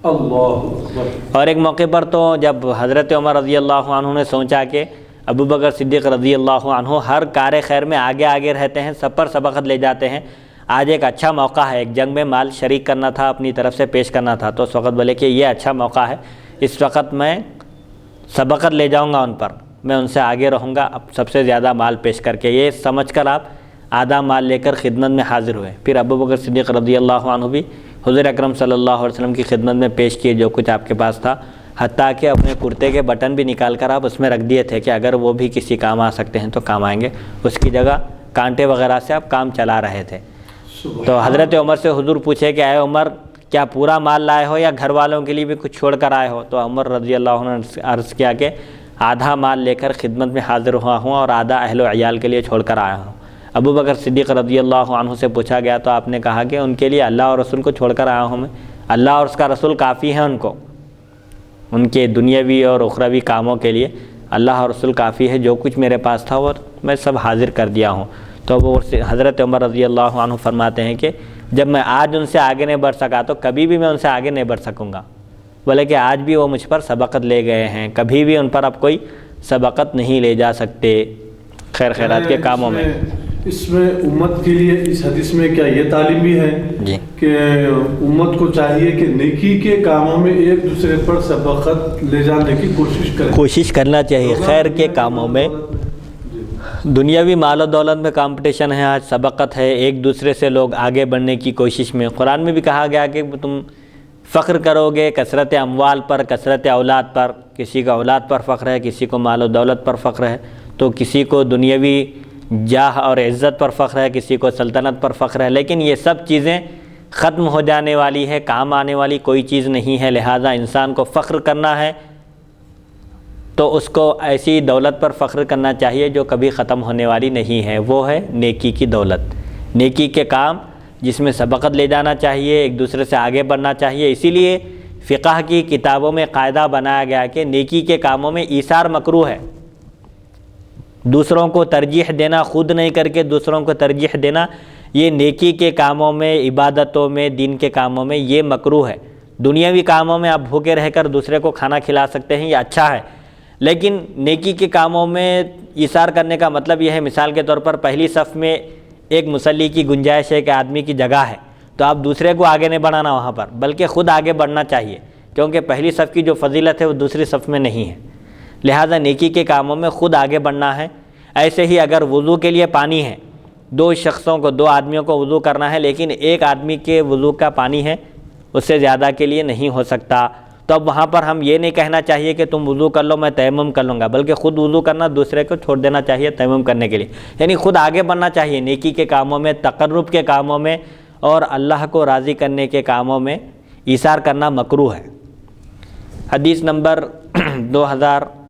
اللہ اکبر۔ اور ایک موقع پر تو جب حضرت عمر رضی اللہ عنہ نے سوچا کہ ابوبکر صدیق رضی اللہ عنہ ہر کار خیر میں آگے آگے رہتے ہیں، سب پر سبقت لے جاتے ہیں، آج ایک اچھا موقع ہے، ایک جنگ میں مال شریک کرنا تھا، اپنی طرف سے پیش کرنا تھا، تو اس وقت بولے کہ یہ اچھا موقع ہے، اس وقت میں سبقت لے جاؤں گا ان پر، میں ان سے آگے رہوں گا، اب سب سے زیادہ مال پیش کر کے، یہ سمجھ کر آپ آدھا مال لے کر خدمت میں حاضر ہوئے۔ پھر ابوبکر صدیق رضی اللہ عنہ بھی حضور اکرم صلی اللہ علیہ وسلم کی خدمت میں پیش کیے جو کچھ آپ کے پاس تھا، حتیٰ کہ اپنے کرتے کے بٹن بھی نکال کر آپ اس میں رکھ دیے تھے کہ اگر وہ بھی کسی کام آ سکتے ہیں تو کام آئیں گے، اس کی جگہ کانٹے وغیرہ سے آپ کام چلا رہے تھے۔ تو حضرت عمر سے حضور پوچھے کہ اے عمر، کیا پورا مال لائے ہو یا گھر والوں کے لیے بھی کچھ چھوڑ کر آئے ہو؟ تو عمر رضی اللہ عنہ نے عرض کیا کہ آدھا مال لے کر خدمت میں حاضر ہوا ہوں اور آدھا اہل و عیال کے لیے چھوڑ کر آیا ہوں۔ ابوبکر صدیق رضی اللہ عنہ سے پوچھا گیا تو آپ نے کہا کہ ان کے لیے اللہ اور رسول کو چھوڑ کر آیا ہوں میں، اللہ اور اس کا رسول کافی ہیں ان کو، ان کے دنیاوی اور اخروی کاموں کے لیے اللہ اور رسول کافی ہے، جو کچھ میرے پاس تھا وہ میں سب حاضر کر دیا ہوں۔ تو وہ حضرت عمر رضی اللہ عنہ فرماتے ہیں کہ جب میں آج ان سے آگے نہیں بڑھ سکا تو کبھی بھی میں ان سے آگے نہیں بڑھ سکوں گا، بولے کہ آج بھی وہ مجھ پر سبقت لے گئے ہیں، کبھی بھی ان پر اب کوئی سبقت نہیں لے جا سکتے خیر خیرات کے کاموں میں۔ اس میں امت کے لیے اس حدیث میں کیا یہ تعلیم بھی ہے جی کہ امت کو چاہیے کہ نیکی کے کاموں میں ایک دوسرے پر سبقت لے جانے کی کوشش کرنا چاہیے خیر کے کاموں میں۔ دنیاوی مال و دولت میں کمپٹیشن ہے، آج سبقت ہے، ایک دوسرے سے لوگ آگے بڑھنے کی کوشش میں۔ قرآن میں بھی کہا گیا کہ تم فخر کرو گے کثرت اموال پر، کثرت اولاد پر، کسی کا اولاد پر فخر ہے، کسی کو مال و دولت پر فخر ہے، تو کسی کو دنیاوی جاہ اور عزت پر فخر ہے، کسی کو سلطنت پر فخر ہے، لیکن یہ سب چیزیں ختم ہو جانے والی ہے، کام آنے والی کوئی چیز نہیں ہے۔ لہٰذا انسان کو فخر کرنا ہے تو اس کو ایسی دولت پر فخر کرنا چاہیے جو کبھی ختم ہونے والی نہیں ہے، وہ ہے نیکی کی دولت، نیکی کے کام جس میں سبقت لے جانا چاہیے، ایک دوسرے سے آگے بڑھنا چاہیے۔ اسی لیے فقہ کی کتابوں میں قاعدہ بنایا گیا کہ نیکی کے کاموں میں ایثار مکروہ ہے، دوسروں کو ترجیح دینا، خود نہیں کر کے دوسروں کو ترجیح دینا، یہ نیکی کے کاموں میں، عبادتوں میں، دین کے کاموں میں یہ مکروہ ہے۔ دنیاوی کاموں میں آپ بھوکے رہ کر دوسرے کو کھانا کھلا سکتے ہیں، یہ اچھا ہے، لیکن نیکی کے کاموں میں ایثار کرنے کا مطلب یہ ہے، مثال کے طور پر پہلی صف میں ایک مصلی کی گنجائش ہے کہ آدمی کی جگہ ہے، تو آپ دوسرے کو آگے نہیں بڑھانا وہاں پر، بلکہ خود آگے بڑھنا چاہیے، کیونکہ پہلی صف کی جو فضیلت ہے وہ دوسری صف میں نہیں ہے۔ لہٰذا نیکی کے کاموں میں خود آگے بڑھنا ہے۔ ایسے ہی اگر وضو کے لیے پانی ہے، دو شخصوں کو، دو آدمیوں کو وضو کرنا ہے، لیکن ایک آدمی کے وضو کا پانی ہے، اس سے زیادہ کے لیے نہیں ہو سکتا، تو اب وہاں پر ہم یہ نہیں کہنا چاہیے کہ تم وضو کر لو میں تیمم کر لوں گا، بلکہ خود وضو کرنا، دوسرے کو چھوڑ دینا چاہیے تیمم کرنے کے لیے، یعنی خود آگے بڑھنا چاہیے نیکی کے کاموں میں، تقرب کے کاموں میں، اور اللہ کو راضی کرنے کے کاموں میں ایثار کرنا مکروہ ہے۔ حدیث نمبر 2000